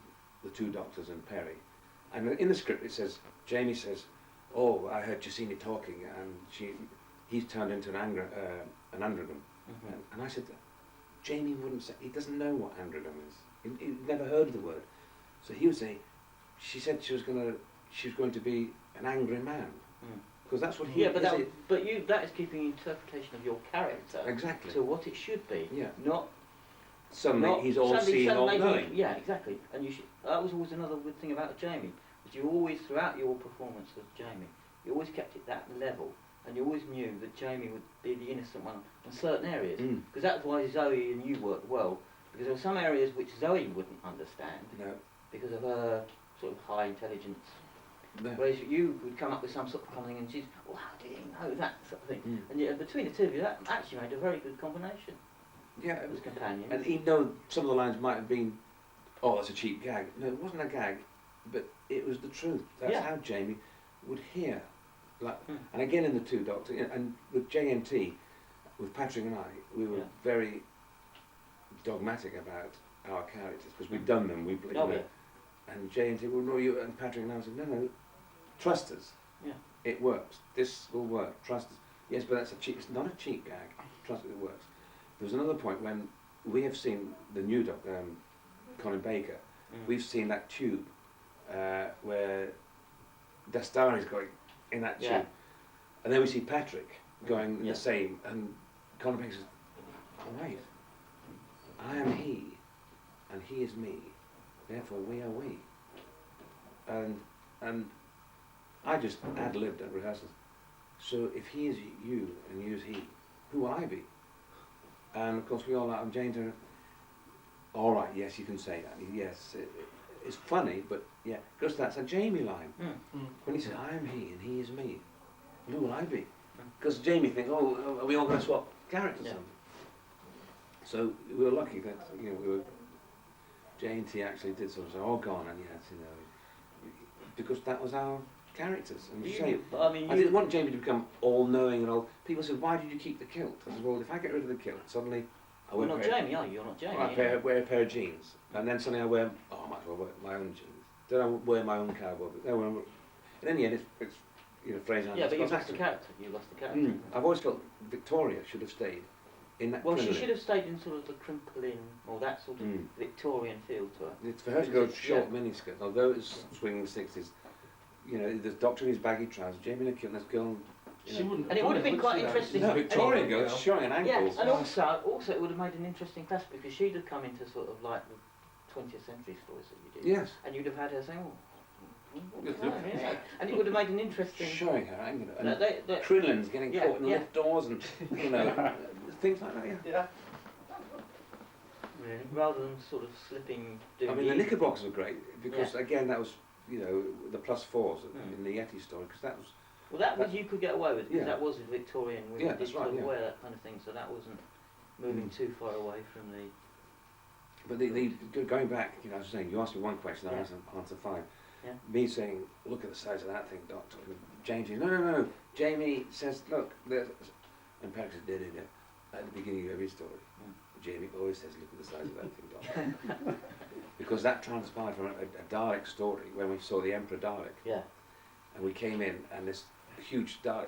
Speaker 4: the two doctors and Perry. And in the script it says, Jamie says, "Oh, I heard Jacini talking, and he's turned into an androgen." And I said, Jamie wouldn't say, he doesn't know what androgen is. He'd never heard of the word. So he would say, she said she was going to be an angry man. Because that's what he...
Speaker 3: Yeah, but that is keeping interpretation of your character
Speaker 4: Exactly.
Speaker 3: to what it should be.
Speaker 4: Yeah.
Speaker 3: Not
Speaker 4: Suddenly he's all seeing, all knowing.
Speaker 3: Yeah, exactly. And that was always another good thing about Jamie. That you always, throughout your performance of Jamie, you always kept it that level. And you always knew that Jamie would be the innocent one in certain areas. Because that's why Zoe and you worked well. Because there were some areas which Zoe wouldn't understand.
Speaker 4: No.
Speaker 3: Because of her sort of high intelligence.
Speaker 4: No.
Speaker 3: Whereas you would come up with some sort of something and she's, well, how do you know that sort of thing? And yet between the two of you, that actually made a very good combination.
Speaker 4: Yeah.
Speaker 3: As companions.
Speaker 4: And even though some of the lines might have been, "Oh, that's a cheap gag." No, it wasn't a gag, but it was the truth. That's how Jamie would hear. And again in the two Doctor, and with JNT, with Patrick and I, we were very dogmatic about our characters because we'd done them. And JNT, well, no, you and Patrick and I said, no, trust us.
Speaker 3: Yeah.
Speaker 4: It works. This will work. Trust us. Yes, but it's not a cheap gag. Trust us, it works. There was another point when we have seen the new Doctor, Colin Baker. We've seen that tube where Dastari's going in that tube. And then we see Patrick going the same, and Colin Baker says, "Oh wait, I am he, and he is me, therefore we are we." And I just ad-libbed at rehearsals. So if he is you and you is he, who will I be? And of course we all laughed, and Jane turned, "All right, yes, you can say that. Yes, it's funny, but yeah." Because that's a Jamie line. When he said, "I am he and he is me, who will I be?" Because Jamie thinks, "Oh, are we all going to swap characters?" So we were lucky that J&T actually did sort of say, "Oh, gone," and because that was our characters. And I didn't want Jamie to become all-knowing and all. People said, "Why did you keep the kilt?" I said, "Well, if I get rid of the kilt, suddenly I
Speaker 3: You're not Jamie, are you? You're not Jamie.
Speaker 4: I wear a pair of jeans, and then suddenly I wear, I might as well wear my own jeans. Then I wear my own cowboy boots. And in the end, it's Frazer Hines.
Speaker 3: Yeah, but you lost the character. You lost the character.
Speaker 4: I've always felt Victoria should have stayed in that.
Speaker 3: Well, she should have stayed in sort of the crimpling or that sort of Victorian feel to her.
Speaker 4: It's for her to go short miniskirt, although it's swinging 60s. The Doctor in his baggy trousers, Jamie in a kilt, and this girl.
Speaker 2: She wouldn't.
Speaker 3: And it would have been quite interesting.
Speaker 4: No, Victoria goes showing an ankle.
Speaker 3: Yeah, and also it would have made an interesting class because she'd have come into sort of like the 20th century stories that you did.
Speaker 4: Yes.
Speaker 3: And you'd have had her saying, and it would have made an interesting.
Speaker 4: Showing her ankle. And
Speaker 3: the
Speaker 4: crinolines getting caught in the lift doors and things like that.
Speaker 2: Yeah.
Speaker 3: Really, rather than sort of slipping.
Speaker 4: I mean, the knickerbockers were great because again that was the +4s in the Yeti story because that was.
Speaker 3: Well, that was you could get away with because that was Victorian women did
Speaker 4: that's right,
Speaker 3: sort of wear that kind of thing, so that wasn't moving too far away from the.
Speaker 4: But the going back, I was saying, you asked me one question, I answered 5.
Speaker 3: Yeah.
Speaker 4: Me saying, "Look at the size of that thing, Doctor." And Jamie, no. Jamie says, "Look," and Patrick says, "Da." At the beginning of every story, Jamie always says, "Look at the size of that thing, Doctor," because that transpired from a Dalek story when we saw the Emperor Dalek.
Speaker 3: Yeah.
Speaker 4: And we came in, and this huge Dalek,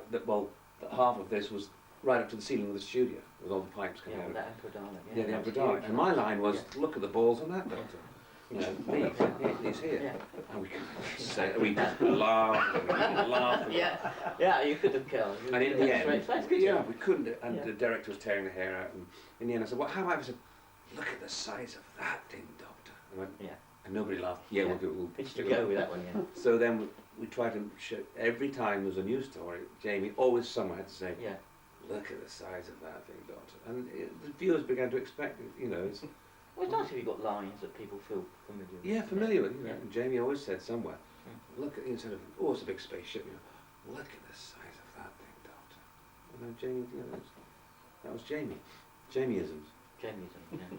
Speaker 4: half of this was right up to the ceiling of the studio with all the pipes coming out.
Speaker 3: That Emperor Dalek.
Speaker 4: Yeah, the Emperor Dalek. And my line was, "Look at the balls on that, Doctor." He's here. And we just laughed and laughed.
Speaker 3: Yeah, you could have killed.
Speaker 4: And in the end,
Speaker 3: we
Speaker 4: couldn't. And the director was tearing the hair out. And in the end, I said, "Well, how about?" I said, "Look at the size of that thing, Doctor." And, and nobody laughed. Yeah, we'll do it.
Speaker 3: Pitched to go with that one, yeah.
Speaker 4: So then we tried to show, every time there was a news story, Jamie always somewhere had to say, "Look at the size of that thing, Doctor." And the viewers began to expect it,
Speaker 3: Well, it's nice if you've got lines that people feel familiar with.
Speaker 4: Yeah, familiar with. And Jamie always said somewhere, "Look at instead of it's a big spaceship, look at the size of that thing, Doctor." And then Jamie, that was Jamie. Jamieisms.
Speaker 3: Jamieism, yeah.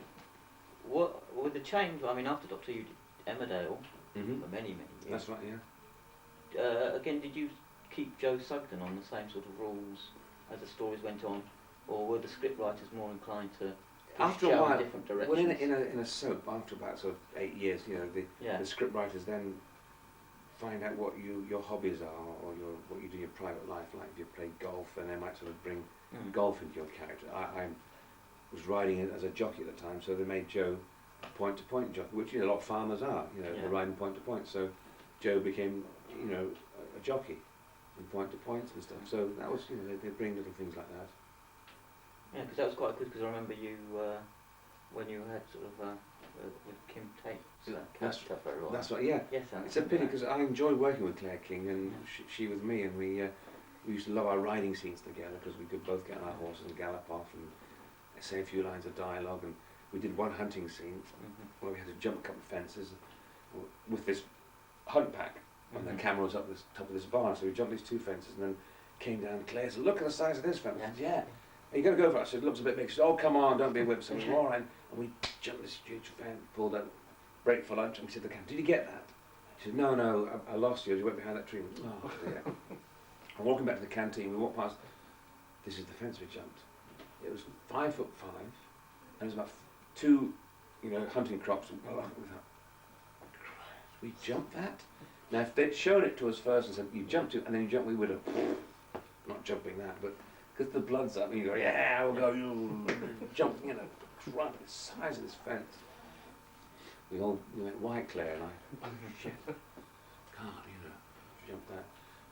Speaker 3: What with the change? I mean, after Doctor, you did Emmerdale for many years.
Speaker 4: That's right, yeah.
Speaker 3: Again, did you keep Joe Sugden on the same sort of rules as the stories went on, or were the script writers more inclined to
Speaker 4: after a
Speaker 3: show in
Speaker 4: while,
Speaker 3: different
Speaker 4: well,
Speaker 3: directions.
Speaker 4: in a soap, after about sort of 8 years, you know,
Speaker 3: Yeah.
Speaker 4: the script writers then find out what your hobbies are, or what you do in your private life. Like if you play golf, and they might sort of bring golf into your character. I was riding it as a jockey at the time, so they made Joe point-to-point jockey, which a lot of farmers are. You know,
Speaker 3: Yeah.
Speaker 4: they're riding point-to-point. So Joe became, you know, a jockey and point-to-points and stuff. So that was, you know, they bring little things like that.
Speaker 3: Yeah, because that was quite good. Because I remember you when you had sort of with Kim Tate.
Speaker 4: That's
Speaker 3: very well.
Speaker 4: That's right. Yeah.
Speaker 3: Yes,
Speaker 4: It's a pity because I enjoyed working with Claire King, and she with me, and we used to love our riding scenes together because we could both get on our horses and gallop off and say a few lines of dialogue. And we did one hunting scene where we had to jump a couple of fences with this hunt pack, and the camera was up the top of this barn. So we jumped these 2 fences and then came down. Claire said, "Look at the size of this fence." I said, "Yeah. You got to go for it." I said, "It looks a bit big." She said, "Oh, come on, don't be a whip." So we were all right, and we jumped this huge fence, pulled up, break for lunch, and we said to the camera, "Did you get that?" She said, No, I lost you as you went behind that tree." Oh, dear. I'm walking back to the canteen, we walked past, this is the fence we jumped. It was 5'5", and it was about 2, you know, hunting crops. We thought, Christ, we jumped that? Now, if they'd shown it to us first and said, "You jumped it," and then you jumped, we would have, not jumping that, but because the blood's up, and you go, "Yeah, we'll go," you jump, you know, right, the size of this fence. We went white, Claire and I. Shit, can't, you know, jump that.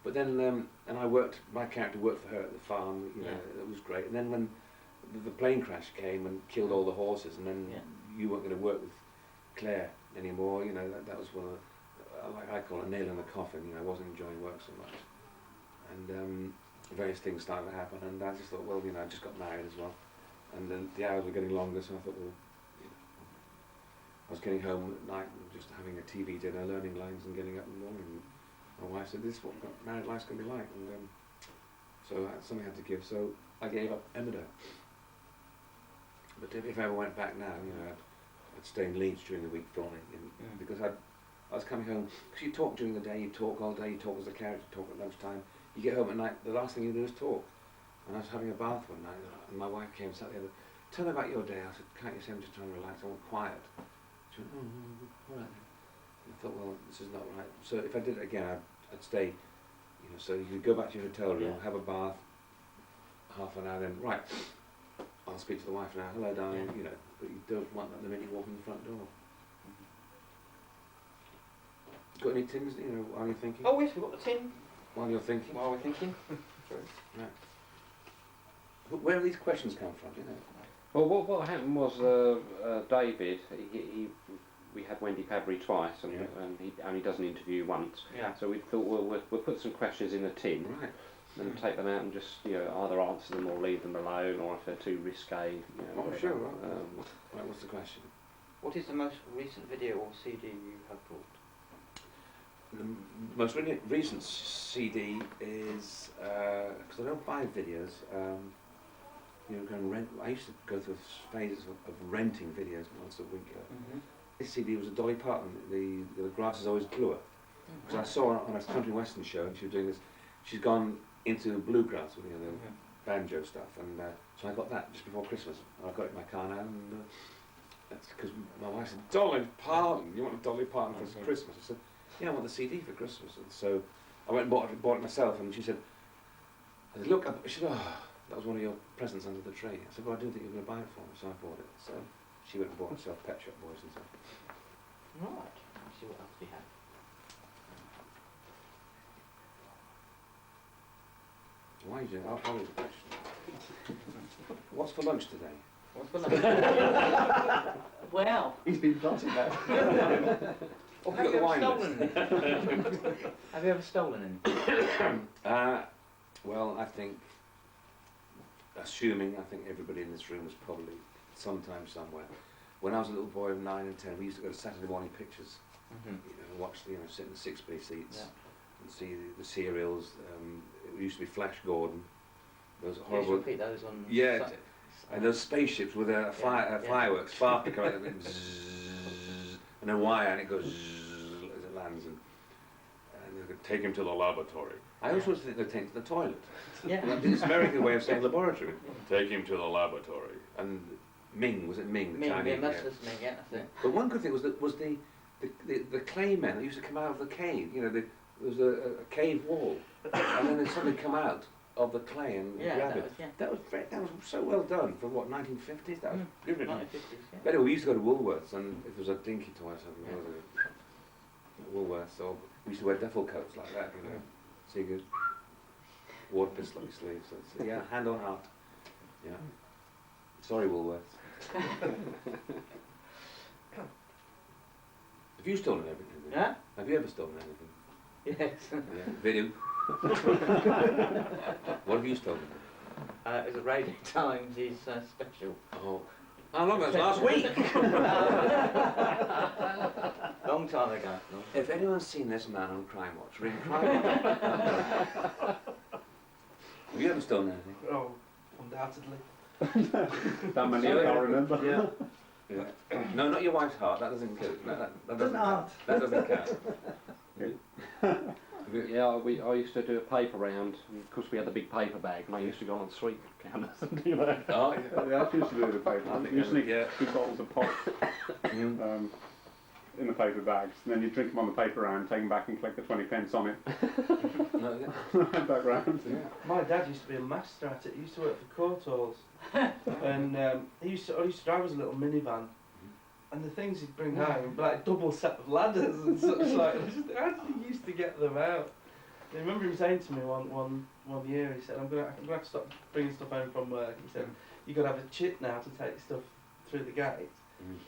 Speaker 4: But then, and my character worked for her at the farm, you know, it was great. And then when the plane crash came and killed all the horses, and then you weren't going to work with Claire anymore, you know, that was one of the, like I call it, a nail in the coffin, you know, I wasn't enjoying work so much. And various things started to happen, and I just thought, well, you know, I just got married as well. And then the hours were getting longer, so I thought, well, I was getting home at night and just having a TV dinner, learning lines and getting up in the morning. And my wife said, "This is what married life's going to be like." And so something had to give. So I gave up Emmerdale. But if I ever went back now, you know, I'd stay in Leeds during the week filming, because I was coming home. Because you talk during the day, you talk all day, you talk as a character, you talk at lunchtime. You get home at night, the last thing you do is talk. And I was having a bath one night, and my wife came and sat there. "Tell me about your day." I said, "Can't you say I'm just trying to relax? I want quiet." She went, "Oh, all right." And I thought, well, this is not right. So if I did it again, I'd stay, you know, so you could go back to your hotel room, have a bath, half an hour, then, right, I'll speak to the wife now, "Hello, darling," you know, but you don't want that the minute you walk in the front door. Got any tins, you know, while you're thinking?
Speaker 3: Oh yes, we've got the tin.
Speaker 4: While you're thinking?
Speaker 3: While we're thinking.
Speaker 4: Right. Where do these questions come from, you know?
Speaker 6: Well, what happened was David, we had Wendy Padbury twice, and he only does an interview once.
Speaker 3: Yeah.
Speaker 6: So we thought, well, we'll put some questions in a tin,
Speaker 4: Right.
Speaker 6: and take them out and just, you know, either answer them or leave them alone, or if they're too risque, you know.
Speaker 4: Oh,
Speaker 6: whatever.
Speaker 4: sure, right. Right, what's the question?
Speaker 3: What is the most recent video or CD you have bought?
Speaker 4: The most recent CD is, because I don't buy videos, you know, go and rent. I used to go through phases of renting videos once a week. This CD was a Dolly Parton, the grass is always bluer. Because I saw her on a country western show, and she was doing this, she's gone into bluegrass with, you know, the banjo stuff, and so I got that just before Christmas. I've got it in my car now, and that's because my wife said, "Dolly Parton, you want a Dolly Parton for Christmas?" I said, "Yeah, I want the CD for Christmas." And so I went and bought it myself, and she said, "Look," she said, "Oh, that was one of your presents under the tree." I said, "Well, I didn't think you were going to buy it for me," so I bought it. So she went and bought herself Pet Shop Boys and stuff.
Speaker 3: Right. Let's see what else we have.
Speaker 4: Why are you doing that? I'll follow the question. What's for lunch today?
Speaker 3: What's for lunch? Well.
Speaker 5: He's been plotting that.
Speaker 3: Or have you ever stolen anything? Have you ever stolen anything?
Speaker 4: Well, I think everybody in this room was probably sometime somewhere. When I was a little boy of 9 and 10, we used to go to Saturday morning pictures, you know, watch, you know, sit in the 6B seats and see the serials. It used to be Flash Gordon. Those horrible.
Speaker 3: Repeat those on.
Speaker 4: Yeah, and those spaceships with fireworks, sparkling coming out, and then wire, and it goes as it lands, and they could take him to the laboratory. I also think they'd take him to the toilet.
Speaker 3: Yeah.
Speaker 4: It's an American way of saying laboratory. Take him to the laboratory. And Ming, was it Ming? The
Speaker 3: Ming,
Speaker 4: Chinese,
Speaker 3: yeah, Merciless Ming, yeah, that's it.
Speaker 4: But one good thing was the clay men that used to come out of the cave. You know, there was a cave wall, and then they suddenly come out of the clay and grab it. That was so well done for what, 1950s. That was good.
Speaker 3: 1950s, yeah.
Speaker 4: But anyway, we used to go to Woolworths, and if there was a dinky toy or something, there was a Woolworths, or we used to wear duffel coats like that, you know, so you could water pistol up your sleeves. So it's, yeah, hand on heart. Yeah. Sorry, Woolworths. Have you stolen everything?
Speaker 3: Yeah?
Speaker 4: Have you ever stolen anything?
Speaker 3: Yes.
Speaker 4: Yeah. Video. What have you stolen?
Speaker 3: It was a Radio Times special.
Speaker 4: Oh. How long was last week?
Speaker 3: Long time ago.
Speaker 4: If anyone's seen this man on Crime Watch, ring Crime Watch. Have you ever stolen anything?
Speaker 2: Oh, undoubtedly.
Speaker 1: That many I can't remember.
Speaker 2: Yeah.
Speaker 4: Yeah. No, not your wife's heart. That doesn't count. That doesn't count.
Speaker 5: Art.
Speaker 4: That doesn't count.
Speaker 6: Yeah, I used to do a paper round, and of course we had the big paper bag, and I used to go on the street counters and do that.
Speaker 4: Oh, yeah.
Speaker 1: Yeah, I used to do the paper.
Speaker 4: I think
Speaker 1: Usually,
Speaker 4: yeah.
Speaker 1: big bottles of pop
Speaker 4: Mm.
Speaker 1: in the paper bags, and then you drink them on the paper round, take them back and collect the 20 pence on it.
Speaker 4: No, yeah.
Speaker 1: Back round.
Speaker 4: Yeah.
Speaker 2: My dad used to be a master at it. He used to work for Court Halls, and I used to drive us a little minivan, and the things he'd bring home would be like double set of ladders and such like. How did he used to get them out? I remember him saying to me one year, he said, I'm gonna have to stop bringing stuff home from work. He said, you've got to have a chit now to take stuff through the gate.
Speaker 4: Mm.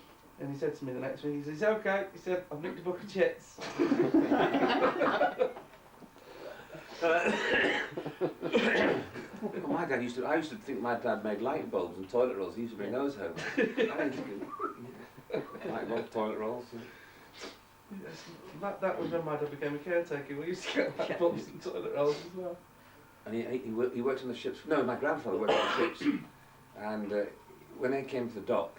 Speaker 2: And he said to me the next week, he said, okay. He said, I've nicked a book of chits.
Speaker 4: Well, I used to think my dad made light bulbs and toilet rolls. He used to bring those home. Light bulbs, toilet rolls.
Speaker 2: Yes, that was when my dad became a caretaker. We used to get light bulbs and toilet rolls as well.
Speaker 4: And he worked on the ships. No, my grandfather worked on the ships. And when they came to the dock,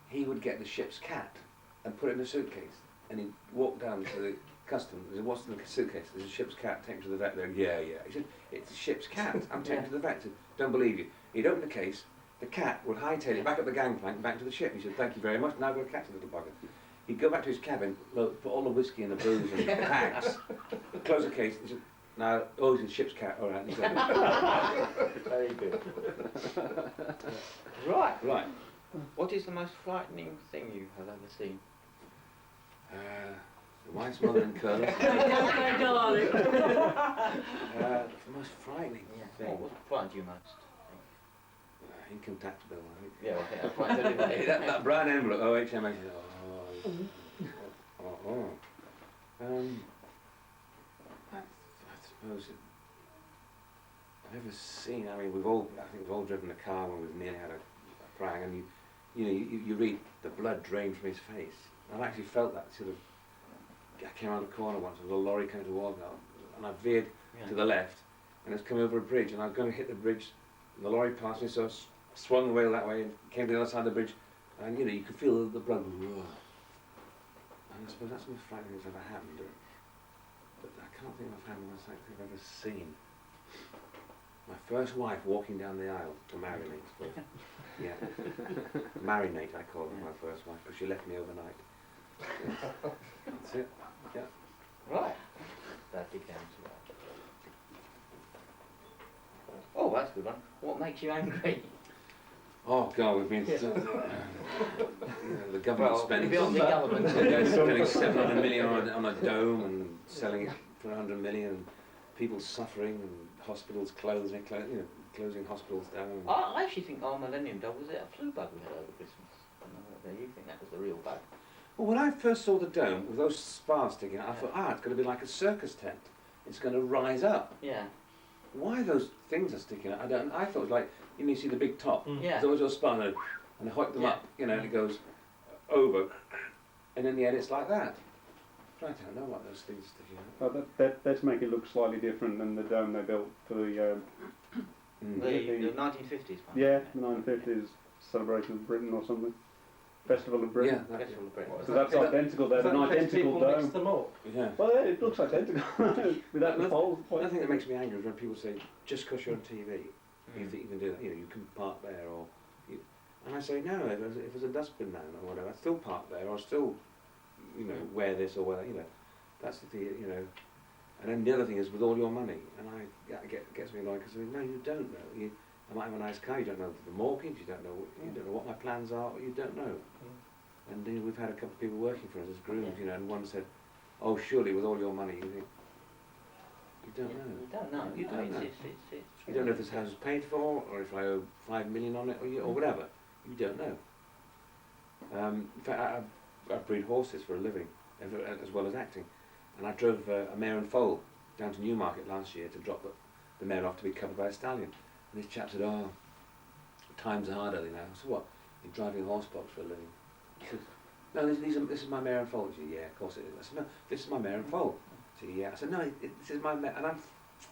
Speaker 4: he would get the ship's cat and put it in a suitcase. And he'd walk down to the customs. He said, what's in the suitcase? There's a ship's cat. Take him to the vet. There. Yeah. He said, it's a ship's cat. I'm taking it to the vet. He said, don't believe you. He'd open the case. The cat would hightail it back up the gangplank, back to the ship. He said, thank you very much. Now I've got to catch a little bugger. He'd go back to his cabin, put all the whiskey and the booze and packs, close the case. He said, now, oh, it's a ship's cat. All right. He said,
Speaker 3: Very good. Right.
Speaker 4: right.
Speaker 3: What is the most frightening thing you have ever seen?
Speaker 4: The wife's mother and curlers. The most frightening thing.
Speaker 3: What frightened you most?
Speaker 4: Income tax bill, I think.
Speaker 3: Yeah, okay, that frightens everybody.
Speaker 4: that brown envelope, OHMA. I suppose I've never seen. I mean, I think we've all driven a car when we've nearly had a prang, and you read the blood drain from his face. I've actually felt that sort of. I came around the corner once with a lorry coming towards me, and I veered to the left, and it's come over a bridge, and I was going to hit the bridge, and the lorry passed me, so I swung the wheel that way and came to the other side of the bridge, and you could feel the blood. And I suppose that's the most frightening that's ever happened. But I can't think of the most frightening I've ever seen. My first wife walking down the aisle to marinate. Yeah. Marinate, I call her my first wife, because she left me overnight. Yeah. That's it. Yeah.
Speaker 3: Right. That becomes right. Oh, that's a good one. What makes you angry?
Speaker 4: Oh God, we've been the government spending
Speaker 3: beyond the government.
Speaker 4: spending 700 million on a dome and selling it for 100 million, and people suffering, and hospitals closing hospitals down.
Speaker 3: I actually think our Millennium Dog was it a flu bug we had over Christmas. I don't know whether you think that was the real bug.
Speaker 4: Well, when I first saw the dome with those spars sticking out, I thought, it's going to be like a circus tent. It's going to rise up.
Speaker 3: Yeah.
Speaker 4: Why those things are sticking out? I thought it was like, you see the big top.
Speaker 3: Yeah.
Speaker 4: There's always a spar and they hoik them up, and it goes over. And in the end it's like that. I don't know what those things are sticking out.
Speaker 1: Well, that's make it look slightly different than the dome they built for the
Speaker 3: The 1950s one.
Speaker 1: yeah, the 1950s celebration of Britain or something. Festival of Britain.
Speaker 4: Yeah,
Speaker 3: Festival of Britain.
Speaker 1: So that's identical. There's an identical
Speaker 2: Mix
Speaker 1: dome.
Speaker 2: them up.
Speaker 4: yeah.
Speaker 1: Well, it looks identical without the poles.
Speaker 4: Another thing that makes me angry is when people say, just because you're on TV, you think you can do that, you can park there, or And I say, no, if there's a dustbin down or whatever, I still park there, or still, you know, wear this or wear that, you know. That's the, you know. And then the other thing is with all your money, and it gets me annoyed because no, you don't know. I might have a nice car, you don't know the mortgage, you don't know what my plans are, you don't know. And we've had a couple of people working for us as grooms, you know, and one said, oh, surely with all your money, you think, you don't know.
Speaker 3: You don't know.
Speaker 4: You don't know.
Speaker 3: It's
Speaker 4: You don't know if this house is paid for, or if I owe 5 million on it, or whatever. You don't know. In fact, I breed horses for a living, as well as acting. And I drove a mare and foal down to Newmarket last year to drop the mare off to be covered by a stallion. And this chap said, oh, times are hard, are they now? So what? You're driving a horse box for a living? He said, no, this is my mare and foal. He said, yeah, of course it is. I said, no, this is my mare and foal. He said, yeah. I said, no, this is my mare. And I'm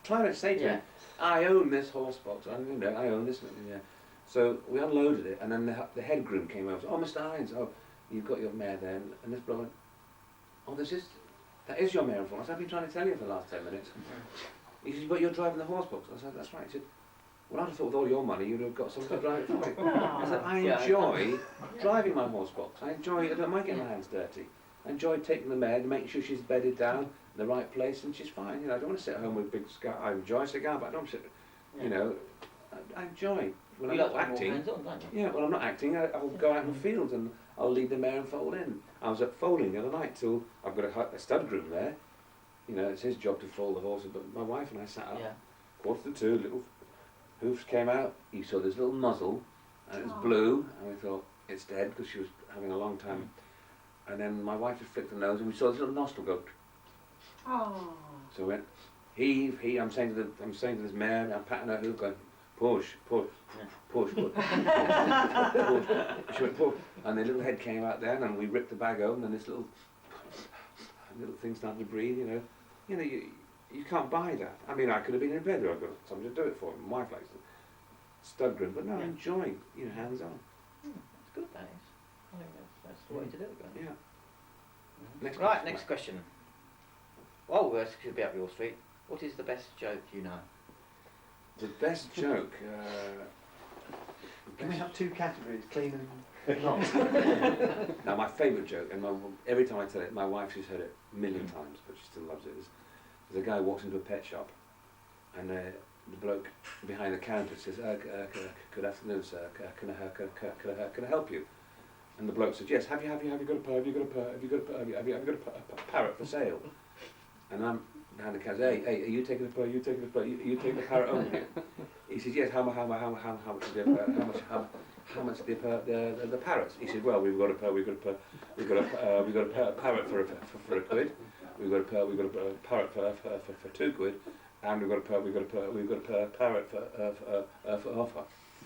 Speaker 4: trying to say to him, I own this horse box. I own this. Yeah. So we unloaded it, and then the head groom came over. Oh, Mr. Hines, oh, you've got your mare there. And this bloke went, oh, that is your mare and foal. I said, I've been trying to tell you for the last 10 minutes. He said, but you're driving the horse box. I said, that's right. He said, well, I'd have thought with all your money you'd have got someone to drive it for me. I said, I enjoy driving my horse box. I don't mind getting my hands dirty. I enjoy taking the mare and making sure she's bedded down in the right place and she's fine. You know, I don't want to sit at home with a big cigar. I enjoy a cigar, but I don't sit, you know, I enjoy. When I'm not acting, yeah, when I'm not acting, I'll go out in the fields and I'll lead the mare and foal in. I was at foaling the other night till I've got a stud groom there. You know, it's his job to foal the horses, but my wife and I sat up, 1:45, little hoofs came out, you saw this little muzzle, and it was blue, and we thought, it's dead, because she was having a long time. And then my wife just flicked the nose, and we saw this little nostril go. Oh. So we went, heave, I'm saying to this mare, I'm patting her hoof, going, push, push, push, push. She went, push. And the little head came out there, and we ripped the bag open, and this little thing started to breathe, you know. You can't buy that. I mean, I could have been in bed, or I've got somebody to do it for me. My wife likes the stud groom, but no, I enjoy, hands on.
Speaker 3: It's good, that is. I think that's the way to do it, really.
Speaker 4: Yeah.
Speaker 3: Next question. Well, this could be up your street. What is the best joke you know?
Speaker 4: The best joke.
Speaker 5: Can we have two categories, clean and not?
Speaker 4: Now, my favourite joke, and every time I tell it, my wife, she's heard it a million times, but she still loves it, is there's a guy walks into a pet shop, and the bloke behind the counter says, good afternoon, sir, can I help you? And the bloke says, yes, have you got a parrot for sale? And I'm behind the counter, hey, are you taking the parrot home here? He says, yes, how much the parrots? He said, well, we've got a parrot for £1. We've got a parrot for £2, and we've got a parrot for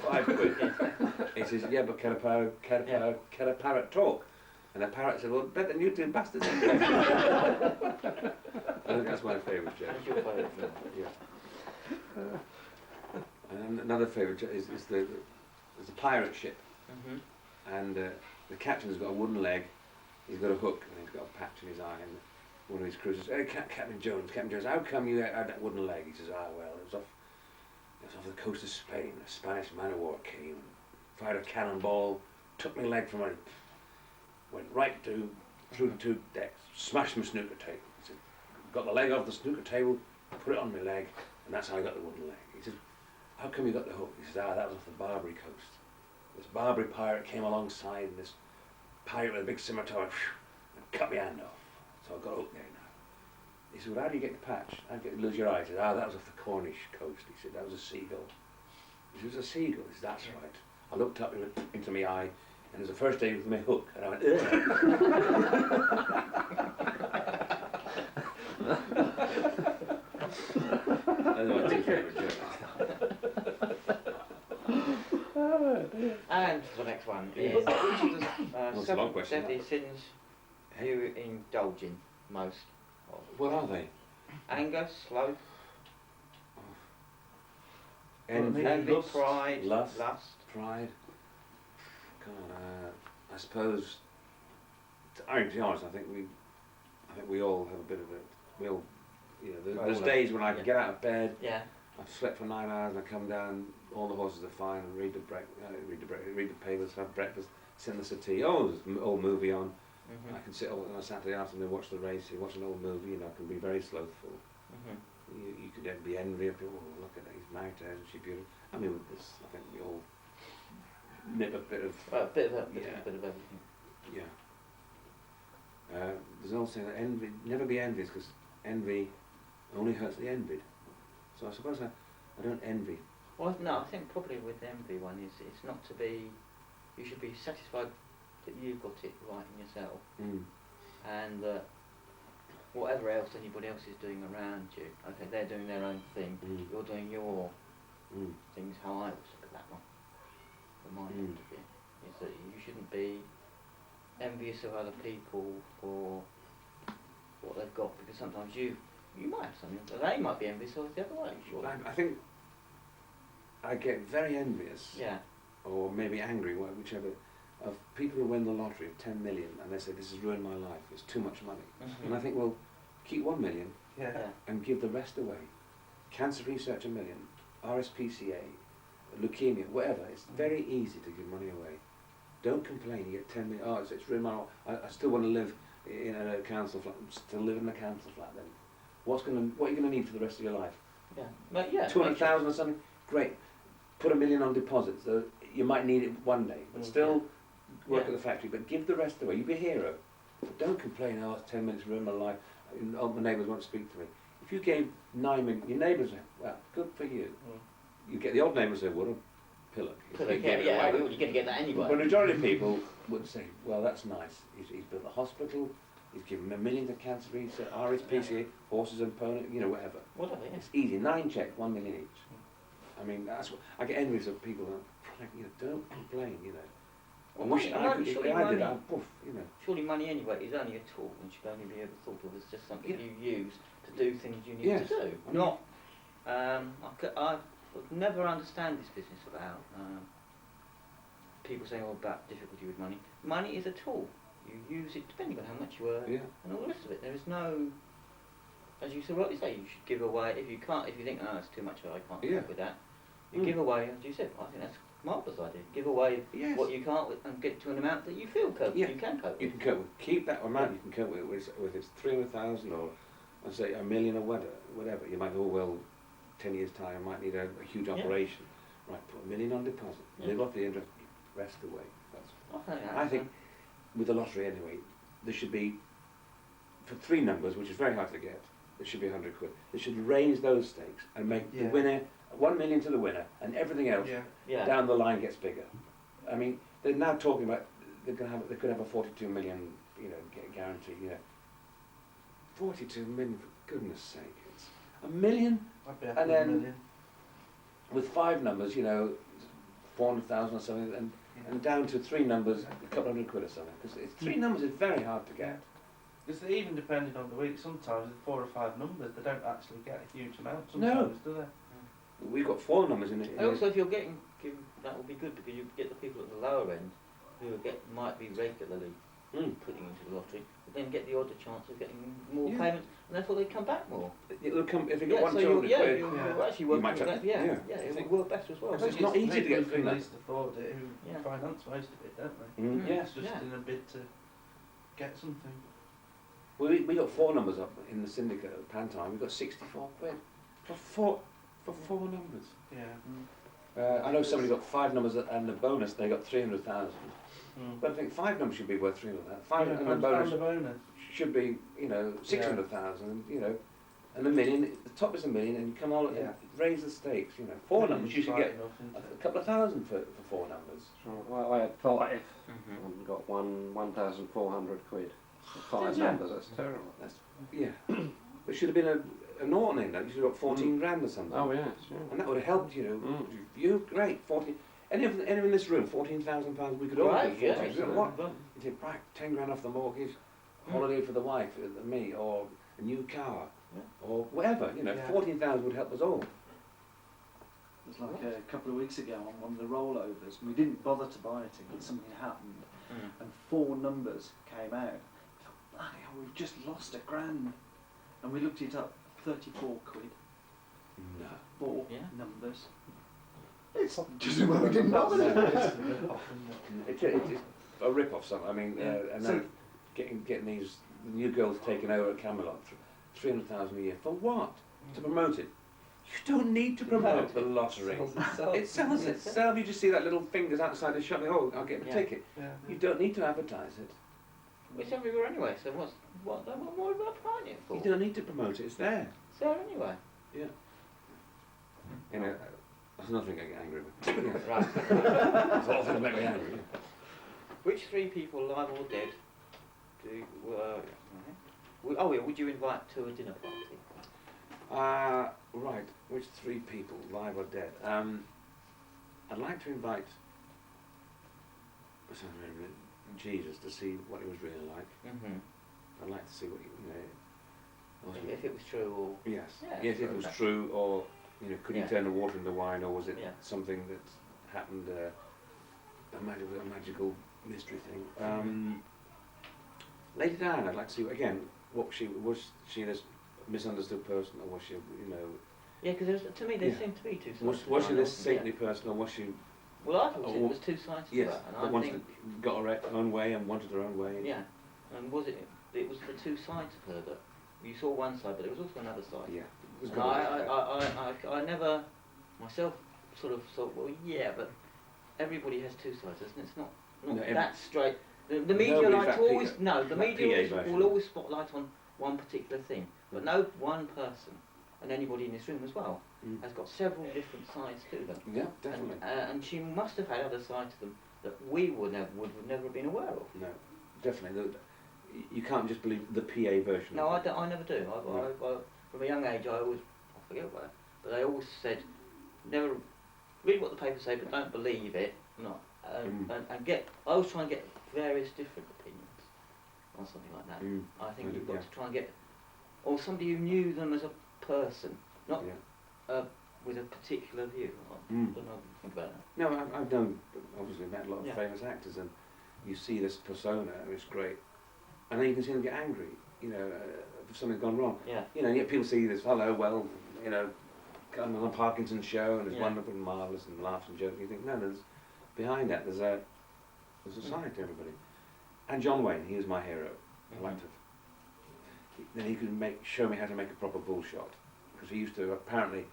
Speaker 4: £5. He says, yeah, but can a parrot talk? And the parrot said, well, better than you two bastards. I think that's my favourite joke.
Speaker 3: That's your favourite joke.
Speaker 4: Yeah. And another favourite joke is there's a pirate ship, and the captain's got a wooden leg, he's got a hook, and he's got a patch in his eye, and one of his crew says, hey, Captain Jones, how come you had that wooden leg? He says, well, it was off the coast of Spain. A Spanish man-of-war came, fired a cannonball, took my leg from it, went right through the two decks, smashed my snooker table. He said, got the leg off the snooker table, put it on my leg, and that's how I got the wooden leg. He said, how come you got the hook? He says, that was off the Barbary coast. This Barbary pirate came alongside, and this pirate with a big scimitar and cut my hand off. So I've got a hook there now. He said, well, how do you get the patch? How do you lose your eye? He said, that was off the Cornish coast. He said, that was a seagull. He said, it was a seagull. He said, that's right. I looked up into my eye, and it was the first day with my hook, and I went, That's my two favourite jokes.
Speaker 3: And the next one is, which of the
Speaker 4: That's a long question.
Speaker 3: deadly sins you indulge in most of?
Speaker 4: What are they?
Speaker 3: Anger, sloth,
Speaker 4: Envy,
Speaker 3: pride,
Speaker 4: lust.
Speaker 3: pride.
Speaker 4: God, I suppose. To be honest, I think we all have a bit of it. We all, there's days when I can get out of bed.
Speaker 3: Yeah.
Speaker 4: I've slept for 9 hours and I come down, all the horses are fine, and read the papers, have breakfast, sit in the settee. Oh, there's an old movie on.
Speaker 3: Mhm.
Speaker 4: I can sit on a Saturday afternoon, watch the race, watch an old movie, I can be very slothful.
Speaker 3: Mhm.
Speaker 4: You could then be envious of people. Oh, look at that, he's married to her, isn't she beautiful? I mean, with this, I think we all nip a bit of.
Speaker 3: Well, a bit of
Speaker 4: Yeah.
Speaker 3: everything.
Speaker 4: Yeah. There's also that envy. Never be envious, because envy only hurts the envied. So I suppose I don't envy.
Speaker 3: Well, no, I think probably with the envy one is it's not to be. You should be satisfied that you've got it right in yourself, and that whatever else anybody else is doing around you, okay, they're doing their own thing. You're doing your things. How I would look at that one, from my point of view, is that you shouldn't be envious of other people for what they've got, because sometimes you might have something, but they might be envious of the other way. Sure.
Speaker 4: I think I get very envious,
Speaker 3: Yeah.
Speaker 4: or maybe angry, whichever, of people who win the lottery of 10 million and they say, this has ruined my life, it's too much money. And I think, well, keep 1 million
Speaker 2: Yeah.
Speaker 4: and give the rest away. Cancer research 1 million, RSPCA, leukemia, whatever. It's very easy to give money away. Don't complain, you get 10 million, oh, it's ruined my life. I still want to live in a council flat, still live in a council flat then. What are you going to need for the rest of your life?
Speaker 3: Yeah. But yeah.
Speaker 4: 200,000 or something? Great. Put 1 million on deposit, so you might need it one day, but still work at the factory, but give the rest away. You be a hero. But don't complain, oh, it's 10 minutes, ruined my life, oh, my neighbours won't speak to me. If you gave 9 million, your neighbours, well, good for you. You get the odd neighbours who would, pillock.
Speaker 3: Yeah, well, you're going to get that anyway.
Speaker 4: But the majority of people would say, well, that's nice. He's built a hospital, he's given 1 million to cancer research, RSPCA, horses and pony, whatever.
Speaker 3: Whatever, yeah.
Speaker 4: It's easy, 9 checks, 1 million each. I mean, that's what I get envious of people that, don't complain, I wish I could, if I did, I'd poof,
Speaker 3: Surely money anyway is only a tool and should only be ever thought of as just something you use to do things you need to do. Not, I would never understand this business about people saying about difficulty with money. Money is a tool. You use it depending on how much you earn and all the rest of it. There is no, as you so rightly say, you should give away, if you think, oh, it's too much, I can't cope with that. You give away, as you said, I think that's a marvellous idea. Give away what you can't with, and get to an amount that you feel you can cope with.
Speaker 4: You can cope with. Keep that amount you can cope with it's 300,000 or, I'd say, 1 million or whatever. You might, 10 years' time, I might need a huge operation. Right, put 1 million on deposit. Live off the interest, rest away. I think, with the lottery anyway, there should be, for 3 numbers, which is very hard to get, there should be 100 quid. They should raise those stakes and make the winner, 1 million to the winner, and everything else down the line gets bigger. I mean, they're now talking about they could have a 42 million, guarantee. 42 million, for goodness sake, it's 1 million, and then with 5 numbers, 400,000 or something, and down to 3 numbers, a couple hundred quid or something. Because 3 numbers is very hard to get.
Speaker 2: Because even depending on the week, sometimes with 4 or 5 numbers, they don't actually get a huge amount. Sometimes, do they?
Speaker 4: We've got 4 numbers in it.
Speaker 3: Also, if you're given, that would be good because you get the people at the lower end who might be regularly putting into the lottery, but then get the odder chance of getting more payments, and therefore they come back more.
Speaker 4: It'll come if you get 1
Speaker 3: so
Speaker 4: 200 quid.
Speaker 3: you're actually working
Speaker 4: might
Speaker 3: with that. It will work better as well.
Speaker 4: It's not easy to get
Speaker 2: people who least afford it, who finance most of it, don't they?
Speaker 4: Yes,
Speaker 2: It's just in a bid to get something.
Speaker 4: Well, we got 4 numbers up in the syndicate at Pantime. We got 64 quid for 4 numbers.
Speaker 2: Yeah.
Speaker 4: I know somebody got 5 numbers and the bonus. They got 300,000. But I think 5 numbers should be worth 300,000. 5 and the bonus should be 600,000. And $1 million. The top is $1 million, and you come on and raise the stakes. 4 numbers, you should get a couple of thousand for 4 numbers.
Speaker 6: Well, I had 5 and got 1,400 quid. 5 numbers, that's terrible.
Speaker 4: There should have been a Norton in that. You should have got 14 grand or something.
Speaker 6: Oh yes,
Speaker 4: And that would have helped, you great, 40. Anyone in this room, £14,000, we could all do 14. What? You think, right, 10 grand off the mortgage, holiday for the wife, me, or a new car, or whatever, 14,000 would help us all.
Speaker 5: It was like a couple of weeks ago on one of the rollovers, and we didn't bother to buy it until something happened, and 4 numbers came out. I thought, bloody hell, we've just lost £1,000. And we looked it up, 34 quid.
Speaker 4: No.
Speaker 5: 4
Speaker 3: Yeah.
Speaker 5: numbers. It's just what we didn't know.
Speaker 4: It's a rip-off song. I mean, and
Speaker 5: So-
Speaker 4: then getting these new girls taken over at Camelot, 300,000 a year for what? To promote it. You don't need to promote the lottery. It sells itself. You just see that little fingers outside the shop. Oh, I'll get the ticket.
Speaker 2: Yeah.
Speaker 4: You don't need to advertise it.
Speaker 3: It's everywhere anyway, so what am I promoting it for?
Speaker 4: You don't need to promote it. It's there.
Speaker 3: It's there anyway.
Speaker 4: Yeah. You know, that's another thing I get angry with.
Speaker 3: Right.
Speaker 4: There's a lot of things that make me angry.
Speaker 3: Which 3 people, live or dead, would you invite to a dinner party?
Speaker 4: Right. Which 3 people, live or dead? I'd like to invite Jesus to see what he was really like.
Speaker 3: Mm-hmm.
Speaker 4: I'd like to see what
Speaker 3: If it was true, or
Speaker 4: yes,
Speaker 3: Yeah,
Speaker 4: yes, if it was true, or could he
Speaker 3: Yeah.
Speaker 4: turn the water into wine, or was it
Speaker 3: Yeah.
Speaker 4: something that happened, a magical mystery thing? Lady Diana, I'd like to see again. Was she this misunderstood person, or was she,
Speaker 3: yeah, because to me there
Speaker 4: Yeah.
Speaker 3: seemed to be 2 sides.
Speaker 4: was
Speaker 3: to
Speaker 4: she
Speaker 3: it,
Speaker 4: this
Speaker 3: wasn't
Speaker 4: saintly person, or was she
Speaker 3: Well, I thought it was 2 sides to
Speaker 4: yes,
Speaker 3: it, and
Speaker 4: that
Speaker 3: I
Speaker 4: wanted
Speaker 3: think
Speaker 4: got her own way and wanted her own way?
Speaker 3: yeah, and was it? It was the 2 sides of her that you saw one side, but there was also another side.
Speaker 4: Yeah. It was
Speaker 3: And I never myself sort of thought, well, yeah, but everybody has 2 sides, isn't it? It's not
Speaker 4: No,
Speaker 3: that straight. The media
Speaker 4: nobody's
Speaker 3: like
Speaker 4: that
Speaker 3: to always
Speaker 4: PA
Speaker 3: no, the
Speaker 4: that
Speaker 3: media
Speaker 4: PA
Speaker 3: always,
Speaker 4: version.
Speaker 3: will always spotlight on one particular thing, but no one person, and anybody in this room as well,
Speaker 4: Mm.
Speaker 3: has got several different sides to them.
Speaker 4: Yeah, definitely.
Speaker 3: And she must have had other sides to them that we would never have been aware of.
Speaker 4: No, definitely. You can't just believe the PA version.
Speaker 3: No,
Speaker 4: of it.
Speaker 3: I never do. I, from a young age, I forget about it, but I always said, never read what the papers say, but don't believe it. Not and get. I always try and get various different opinions on something like that.
Speaker 4: Mm.
Speaker 3: I think
Speaker 4: I
Speaker 3: you've
Speaker 4: do,
Speaker 3: got to try and get, or somebody who knew them as a person, not
Speaker 4: Yeah.
Speaker 3: with a particular view. I
Speaker 4: Mm.
Speaker 3: don't know what you think about that.
Speaker 4: No, I've done, obviously met a lot of
Speaker 3: Yeah.
Speaker 4: famous actors, and you see this persona, and it's great. And then you can see them get angry, if something's gone wrong.
Speaker 3: Yeah.
Speaker 4: And yet people see this, hello, well, come on a Parkinson's show, and it's
Speaker 3: Yeah.
Speaker 4: wonderful and marvellous, and laughs and jokes. You think, no, behind that, there's a side to everybody. And John Wayne, he was my hero. I liked it. Then he could show me how to make a proper bull shot, because he used to apparently,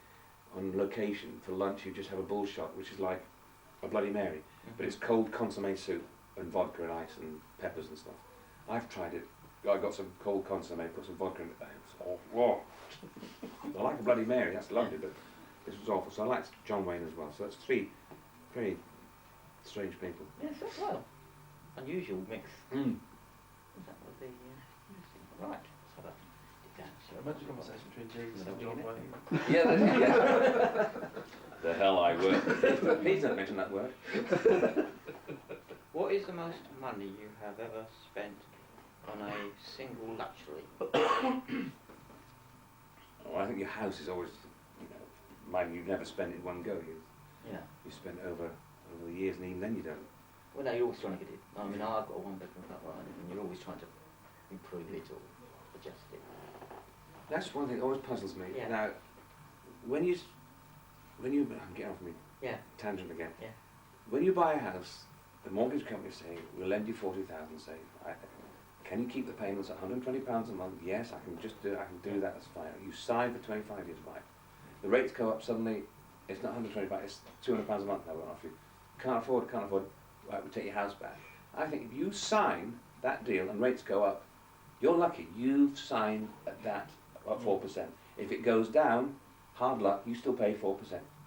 Speaker 4: on location for lunch, he'd just have a bull shot, which is like a Bloody Mary, but it's cold consomme soup and vodka and ice and peppers and stuff. I've tried it. I got some cold consomme, put some vodka in it. It was awful. I like a Bloody Mary, that's lovely, but this was awful. So I liked John Wayne as well. So that's 3 very strange people.
Speaker 3: Yes, that's well. Unusual mix.
Speaker 4: Mm.
Speaker 3: That would be interesting. Right. Let's have a dig down.
Speaker 2: So imagine a conversation between Jesus and
Speaker 3: Is that
Speaker 2: John
Speaker 3: what
Speaker 2: Wayne.
Speaker 4: Yeah, the hell I would. Please don't mention that word.
Speaker 3: What is the most money you have ever spent on a single luxury?
Speaker 4: I think your house is always, mine. You never spend it in one go. You spend over the years, and even then you don't.
Speaker 3: Well, no, you're always trying to get it. I mean, I've got a 1-bedroom flat, right, and you're always trying to improve it or adjust it.
Speaker 4: That's one thing that always puzzles me.
Speaker 3: Yeah.
Speaker 4: Now, when you, I'm getting off me
Speaker 3: Yeah.
Speaker 4: tangent again.
Speaker 3: Yeah.
Speaker 4: When you buy a house, the mortgage company say, we'll lend you 40,000. Say, can you keep the payments at £120 a month? Yes, I can just do. I can do that. That's fine. You sign for 25 years, fine. The rates go up suddenly. It's not £120. It's £200 a month. Now we're off you. Can't afford. Right, we'll take your house back. I think if you sign that deal and rates go up, you're lucky. You've signed at that at 4%. If it goes down, hard luck. You still pay 4%.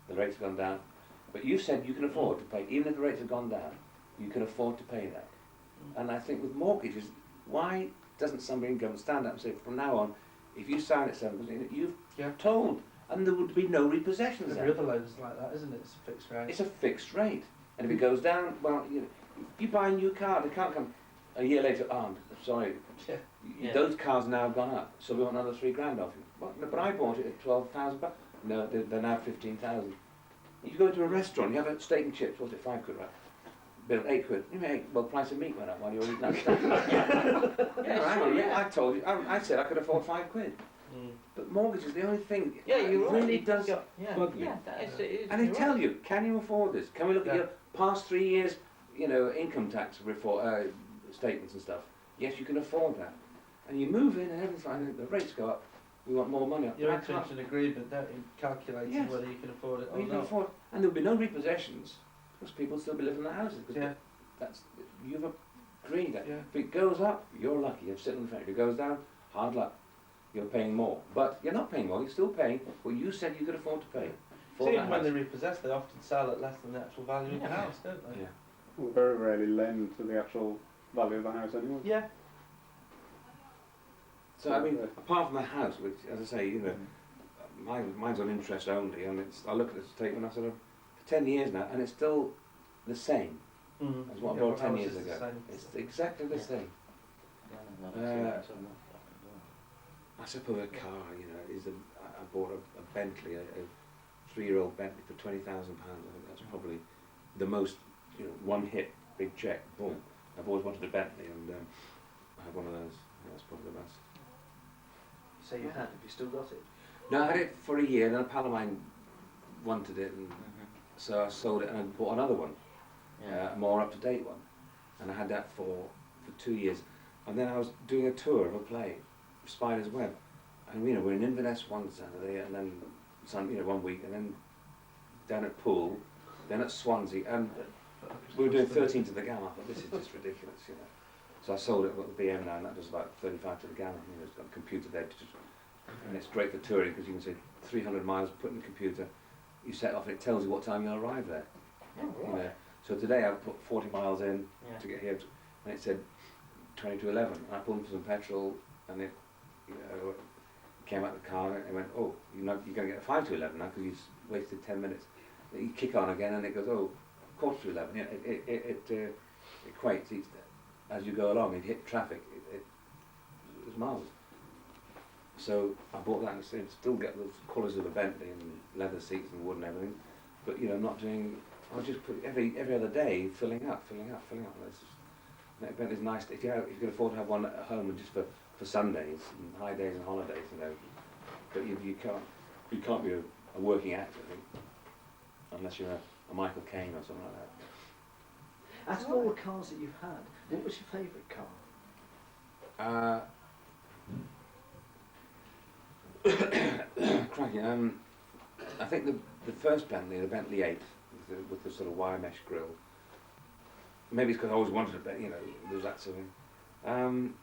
Speaker 4: The rates have gone down, but you said you can afford to pay. Even if the rates have gone down, you can afford to pay that. And I think with mortgages, why doesn't somebody go and stand up and say, from now on, if you sign at 7%, you've told, and there would be no repossessions
Speaker 2: Every
Speaker 4: then.
Speaker 2: other loan's like that, isn't it? It's a fixed rate.
Speaker 4: It's a fixed rate. And if it goes down, well, you buy a new car, they can't come a year later, I'm sorry,
Speaker 3: Yeah.
Speaker 4: those cars now have gone up, so we want another £3,000 off you. Well, no, but I bought it at £12,000. No, they're now 15,000. You go to a restaurant, you have a steak and chips, what's it, £5, right? Bill, £8. You make, well, price of meat went up while you were eating that stuff. Hang on a minute, I told you, I said I could afford £5. But mortgage is the only thing
Speaker 3: Yeah,
Speaker 4: that
Speaker 3: you're right.
Speaker 4: really
Speaker 3: It
Speaker 4: does
Speaker 3: yeah,
Speaker 4: bug me.
Speaker 3: yeah, that is, it is,
Speaker 4: And they
Speaker 3: you're
Speaker 4: tell
Speaker 3: right.
Speaker 4: you, can you afford this? Can we look at
Speaker 2: Yeah.
Speaker 4: your past 3 years, income tax statements and stuff? Yes, you can afford that. And you move in and everything's fine, and the rates go up, we want more money.
Speaker 2: You're
Speaker 4: I
Speaker 2: entering
Speaker 4: can't-
Speaker 2: into an agreement, don't you, calculating
Speaker 4: Yes.
Speaker 2: whether you can afford it or
Speaker 4: you can
Speaker 2: not.
Speaker 4: afford, and there'll be no repossessions, because people will still be living in the houses. 'Cause
Speaker 2: Yeah.
Speaker 4: you've agreed that.
Speaker 2: Yeah.
Speaker 4: If it goes up, you're lucky, you're sitting on the fence. If it goes down, hard luck. You're paying more. But you're not paying more, you're still paying what you said you could afford to pay. For
Speaker 2: See,
Speaker 4: that
Speaker 2: even when
Speaker 4: house.
Speaker 2: they repossess, they often sell at less than the actual value of the
Speaker 3: Yeah.
Speaker 2: house, don't they?
Speaker 4: Yeah.
Speaker 1: We very rarely lend to the actual value of the house anyway.
Speaker 2: Yeah.
Speaker 4: So I mean, apart from the house, which, as I say, mine's on interest only, and I look at the statement, I sort of, for 10 years now, and it's still the same
Speaker 2: Mm.
Speaker 4: as what I
Speaker 2: Yeah,
Speaker 4: bought
Speaker 2: but
Speaker 4: 10
Speaker 2: ours
Speaker 4: years
Speaker 2: is the
Speaker 4: ago.
Speaker 2: same.
Speaker 4: It's exactly the
Speaker 3: Yeah.
Speaker 4: same.
Speaker 3: No,
Speaker 4: Uh,
Speaker 3: it's all right.
Speaker 4: I suppose a car, I bought a Bentley, a 3-year-old Bentley for £20,000. I think that's probably the most, one hit, big check, boom. I've always wanted a Bentley, and I have one of those. That's probably the best.
Speaker 5: So you had, have you still got it?
Speaker 4: No, I had it for a year, then a pal of mine wanted it, and
Speaker 3: Mhm.
Speaker 4: so I sold it and I bought another one,
Speaker 3: Yeah.
Speaker 4: a more up-to-date one. And I had that for 2 years. And then I was doing a tour of a play, Spider's Web. And we're in Inverness one Saturday, and then one week, and then down at Poole, then at Swansea, and we were doing 13 to the gallon. I thought, this is just ridiculous, So I sold it, I've got the BM now, and that does about 35 to the gallon. It's got a computer there, and it's great for touring, because you can say 300 miles, put in the computer, you set off, and it tells you what time you'll arrive there.
Speaker 3: Oh, right.
Speaker 4: So today I put 40 miles in
Speaker 3: Yeah.
Speaker 4: to get here, and it said 20 to 11, and I pulled in for some petrol, and it came out of the car, and it went, oh, you're going to get a 5 to 11 now, because you've wasted 10 minutes. You kick on again, and it goes, oh, quarter to 11. It equates as you go along. If you hit traffic, it was marvellous. So I bought that, and it still get the colours of a Bentley and leather seats and wood and everything, but not doing. I'll just put every other day filling up. And that Bentley's nice if you can afford to have one at home, and just for Sundays and high days and holidays, But you can't be a working actor, I think, unless you're a Michael Caine or something like that.
Speaker 5: Out of all the cars that you've had, what was your favourite car?
Speaker 4: Crikey, I think the first Bentley, the Bentley 8, with the sort of wire mesh grille. Maybe it's because I always wanted a Bentley, there's that sort of thing.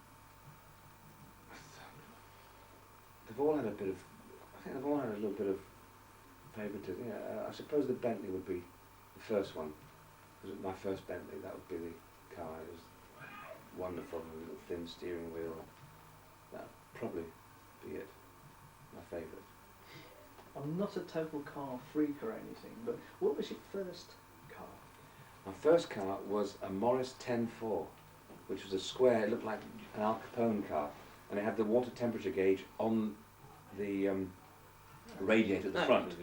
Speaker 4: They've all had a bit of, I think they've all had a little bit of favouritism. I suppose the Bentley would be the first one. Because my first Bentley, that would be the car. It was wonderful, with a little thin steering wheel. That would probably be it. My favourite.
Speaker 5: I'm not a total car freak or anything, but what was your first car?
Speaker 4: My first car was a Morris 10-4, which was a square, it looked like an Al Capone car, and it had the water temperature gauge on the radiator at the front,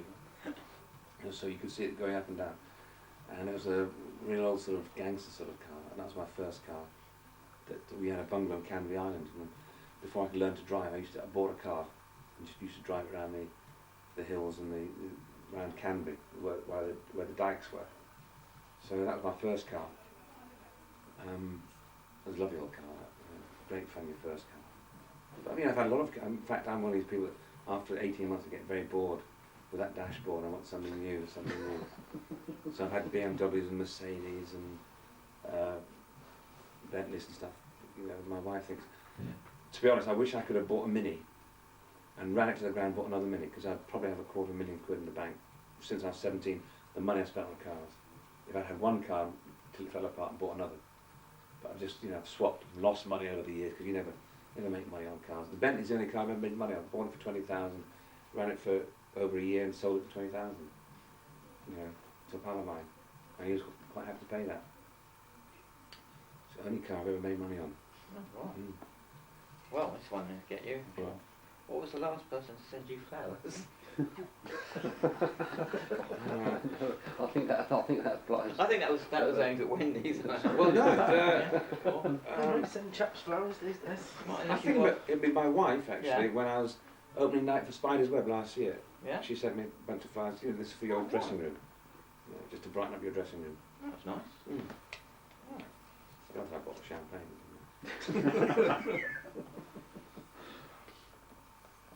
Speaker 4: so you could see it going up and down. And it was a real old sort of gangster sort of car, and that was my first car. That we had a bungalow in Canvey Island, and before I could learn to drive, I bought a car and just used to drive it around the hills and around Canvey, where the dikes were. So that was my first car. It was a lovely old car. Great fun, your first car. But I've had a lot of. In fact, I'm one of these people that after 18 months I get very bored with that dashboard. I want something new, So I've had BMWs and Mercedes and Bentleys and stuff. My wife thinks. To be honest, I wish I could have bought a Mini and ran it to the ground, bought another Mini, because I'd probably have £250,000 in the bank. Since I was 17, the money I spent on cars. If I'd had one car till it fell apart and bought another. But I've just, I've swapped and lost money over the years, because you never make money on cars. The Bentley's the only car I've ever made money on. I bought it for 20,000, ran it for over a year and sold it for 20,000. To a pal of mine. And he was quite happy to pay that. It's the only car I've ever made money on.
Speaker 3: Oh, right. Well, this one will get you.
Speaker 4: Right.
Speaker 3: What was the last person to send you flowers?
Speaker 6: I think that applies.
Speaker 3: I think that was aimed at Wendy's.
Speaker 4: Well, no,
Speaker 5: Send chaps flowers these days.
Speaker 4: I think it'd be my wife, actually,
Speaker 3: Yeah.
Speaker 4: when I was opening night for Spider's Web last year.
Speaker 3: Yeah?
Speaker 4: She sent me a bunch of flyers. You know, this is for your dressing room. Yeah, just to brighten up your dressing room.
Speaker 3: That's nice.
Speaker 4: God, I bought champagne.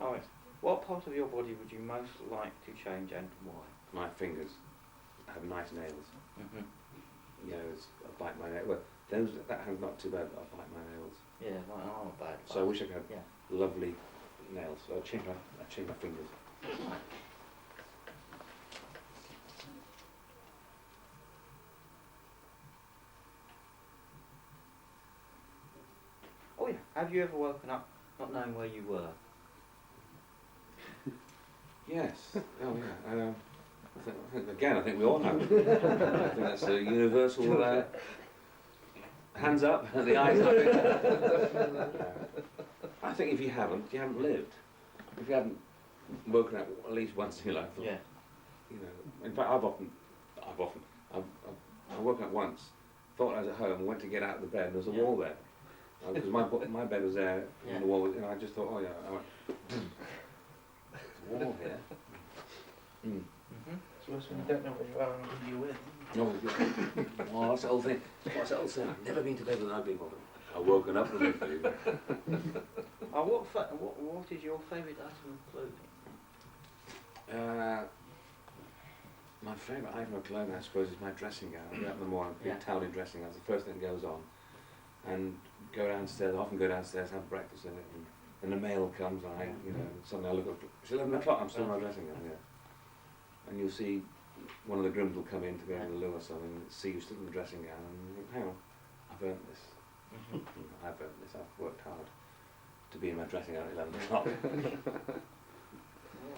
Speaker 3: Oh, yes. What part of your body would you most like to change and why?
Speaker 4: My fingers have nice nails.
Speaker 3: Mm-hmm.
Speaker 4: You know, I bite my nail. Well, that hand's not too bad. I bite my nails.
Speaker 3: Yeah, mine aren't bad.
Speaker 4: So I wish I could have
Speaker 3: Yeah.
Speaker 4: lovely nails. So I change my fingers.
Speaker 3: Oh yeah. Have you ever woken up not knowing where you were?
Speaker 4: Yes. Oh yeah. I think we all have. I think that's a universal. Hands up, the eyes up. I think if you haven't lived. If you haven't woken up at least once in your life,
Speaker 3: Yeah.
Speaker 4: you know. In fact, I've woken up once, thought I was at home, went to get out of the bed, and there was a wall there. Because my bed was there, and the wall was, and I just thought, oh yeah, I went, there's a wall here. Mm.
Speaker 3: Mm-hmm.
Speaker 2: It's worse when you don't know where you are and who you're with.
Speaker 4: Oh, that's the whole thing. What's the whole thing? I've never been to bed without being woken. I've woken up with it.
Speaker 3: What is your favourite item of clothing?
Speaker 4: My favourite item of clothing, I suppose, is my dressing gown. I get up in the morning, big
Speaker 3: Yeah.
Speaker 4: towelly dressing gown. It's the first thing that goes on. And go downstairs, I often go downstairs, have breakfast in it, and then the mail comes, and suddenly I look up, it's 11 o'clock, I'm still in my dressing gown, yeah. And you'll see one of the grooms will come in to go to the loo or something, and see you still in the dressing gown, and you think, hang on, I've earned this. I've earned this, I've worked hard to be in my dressing gown at 11 o'clock.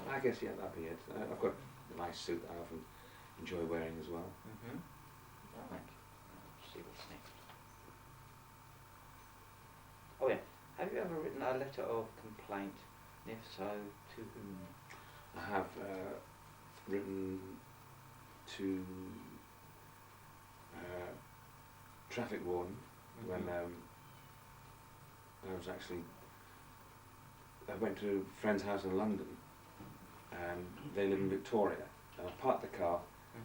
Speaker 4: I guess, yeah, that'd be it. I've got a nice suit that I often enjoy wearing as well.
Speaker 3: Mm-hmm. Right. Let's see what's next. Oh yeah. Have you ever written a letter of complaint? If so, to whom?
Speaker 4: I have written to traffic warden when I was actually, I went to a friend's house in London, and they live in Victoria, and I parked the car,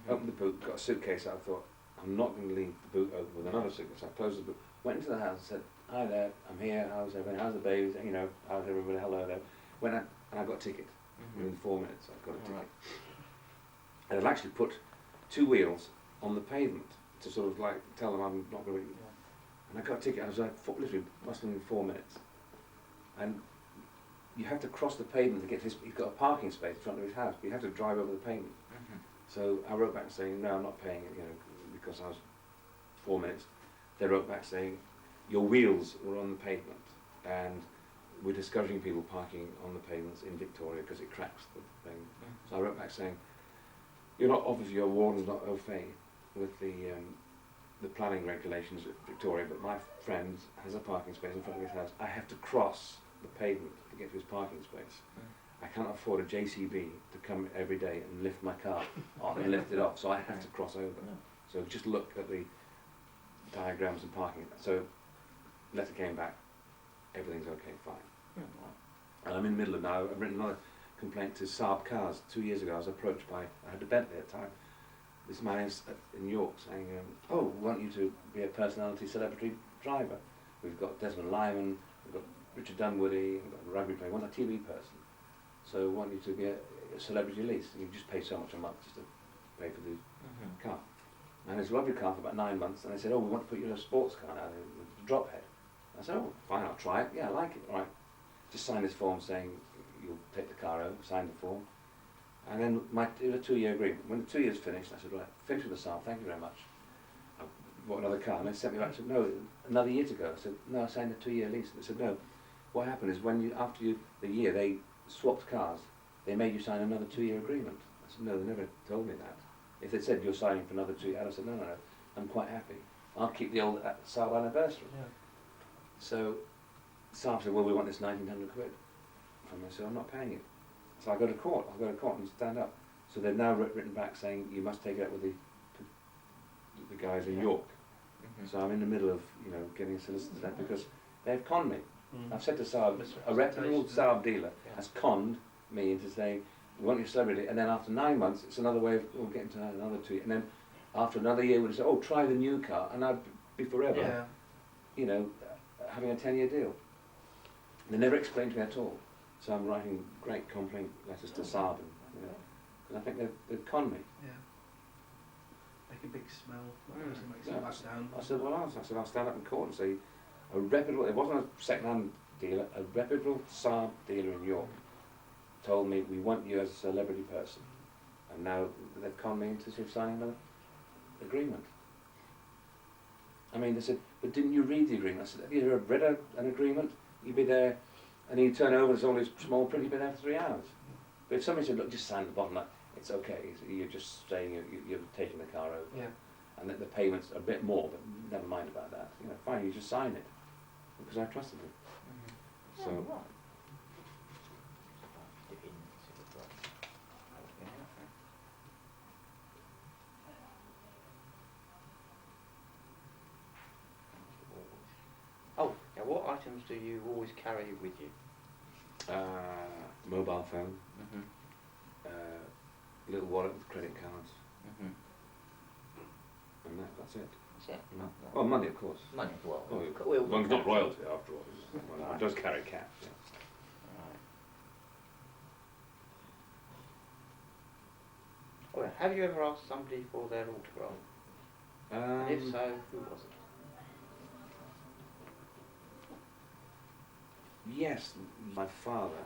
Speaker 4: opened the boot, got a suitcase out, I thought, I'm not going to leave the boot open with another suitcase. I closed the boot, went into the house and said, hi there, I'm here, how's everything, how's the babies, you know, how's everybody, hello there. Went out, and I got a ticket. Within 4 minutes I got a ticket. And I'd actually put 2 wheels on the pavement to sort of like tell them I'm not going to. And I got a ticket. I was like, literally, must have been 4 minutes. And you have to cross the pavement to get to his. He's got a parking space in front of his house, but you have to drive over the pavement. So I wrote back saying, no, I'm not paying it, you know, because I was 4 minutes. They wrote back saying, your wheels were on the pavement, and we're discouraging people parking on the pavements in Victoria because it cracks the thing. So I wrote back saying, you're not, obviously your warden's not au fait with the planning regulations at Victoria, but my friend has a parking space in front of his house. I have to cross the pavement to get to his parking space. I can't afford a JCB to come every day and lift my car on and lift it off, so I have to cross over. So just look at the diagrams and parking. So letter came back, everything's okay, fine. And I'm in the middle of now, I've written another complaint to Saab Cars. 2 years ago I was approached by, I had a Bentley at the time, this man in York saying, oh, we want you to be a personality celebrity driver. We've got Desmond Lyman, we've got Richard Dunwoody, we've got a rugby player, we want a TV person. So we want you to be a celebrity lease, and you just pay so much a month just to pay for the car. And it's a lovely car for about 9 months, and they said, oh, we want to put you in a sports car now, the drop head. I said, oh, fine, I'll try it. Yeah, I like it. All right. Just sign this form saying you'll take the car over, sign the form. And then it was a 2-year agreement. When the 2 years finished, I said, right, finish with the Saab, thank you very much. I bought another car, and they sent me back. I said, no, another year to go. I said, no, I signed a 2-year lease. And they said, no, what happened is after the year, they swapped cars, they made you sign another 2-year agreement. I said, no, they never told me that. If they said you're signing for another 2 years, I said, no, I'm quite happy. I'll keep the old Saab anniversary. Yeah. So Saab said, well, we want this 1,900 quid. And I said, I'm not paying it. So I go to court. I'll go to court and stand up. So they've now written back saying you must take it up with the guys in York. So I'm in the middle of getting solicitors out because they've conned me. I've said to Saab, a reputable Saab dealer has conned me into saying, we want your celebrity, and then after 9 months, it's another way of, we'll get into another 2 years, and then after another year, we'll say, oh, try the new car, and I'd be forever,
Speaker 2: Yeah.
Speaker 4: you know, having a 10-year deal. They never explained to me at all. So I'm writing great complaint letters to Saab, and, you know, 'cause I think they've conned me.
Speaker 2: Yeah. Make a big smell. Makes
Speaker 4: Yeah.
Speaker 2: it back down.
Speaker 4: I said, well, I'll stand up in court and say, a reputable, it wasn't a second-hand dealer, a reputable Saab dealer in York told me, we want you as a celebrity person. And now they've conned me into sort of signing an agreement. I mean, they said, but didn't you read the agreement? I said, have you ever read an agreement? You'd be there, and you turn over, there's all this small print, you'd be there for 3 hours. But if somebody said, look, just sign the bottom line, it's okay. You're just saying you're taking the car over.
Speaker 2: Yeah.
Speaker 4: And that the payments are a bit more, but never mind about that. You know, fine, you just sign it. Because I trusted him. So,
Speaker 3: Oh, now what items do you always carry with you?
Speaker 4: mobile phone,
Speaker 3: Mm-hmm.
Speaker 4: little wallet with credit cards,
Speaker 3: Mm-hmm.
Speaker 4: and that's it.
Speaker 3: That's it.
Speaker 4: No. Well, money, of course.
Speaker 3: Money, well.
Speaker 4: Oh,
Speaker 3: we'll
Speaker 4: well, it's not royalty after all. Well,
Speaker 3: Right.
Speaker 4: it does carry cash. Yeah.
Speaker 3: Right. Well, have you ever asked somebody for their autograph? And if so, who was it?
Speaker 4: Yes, my father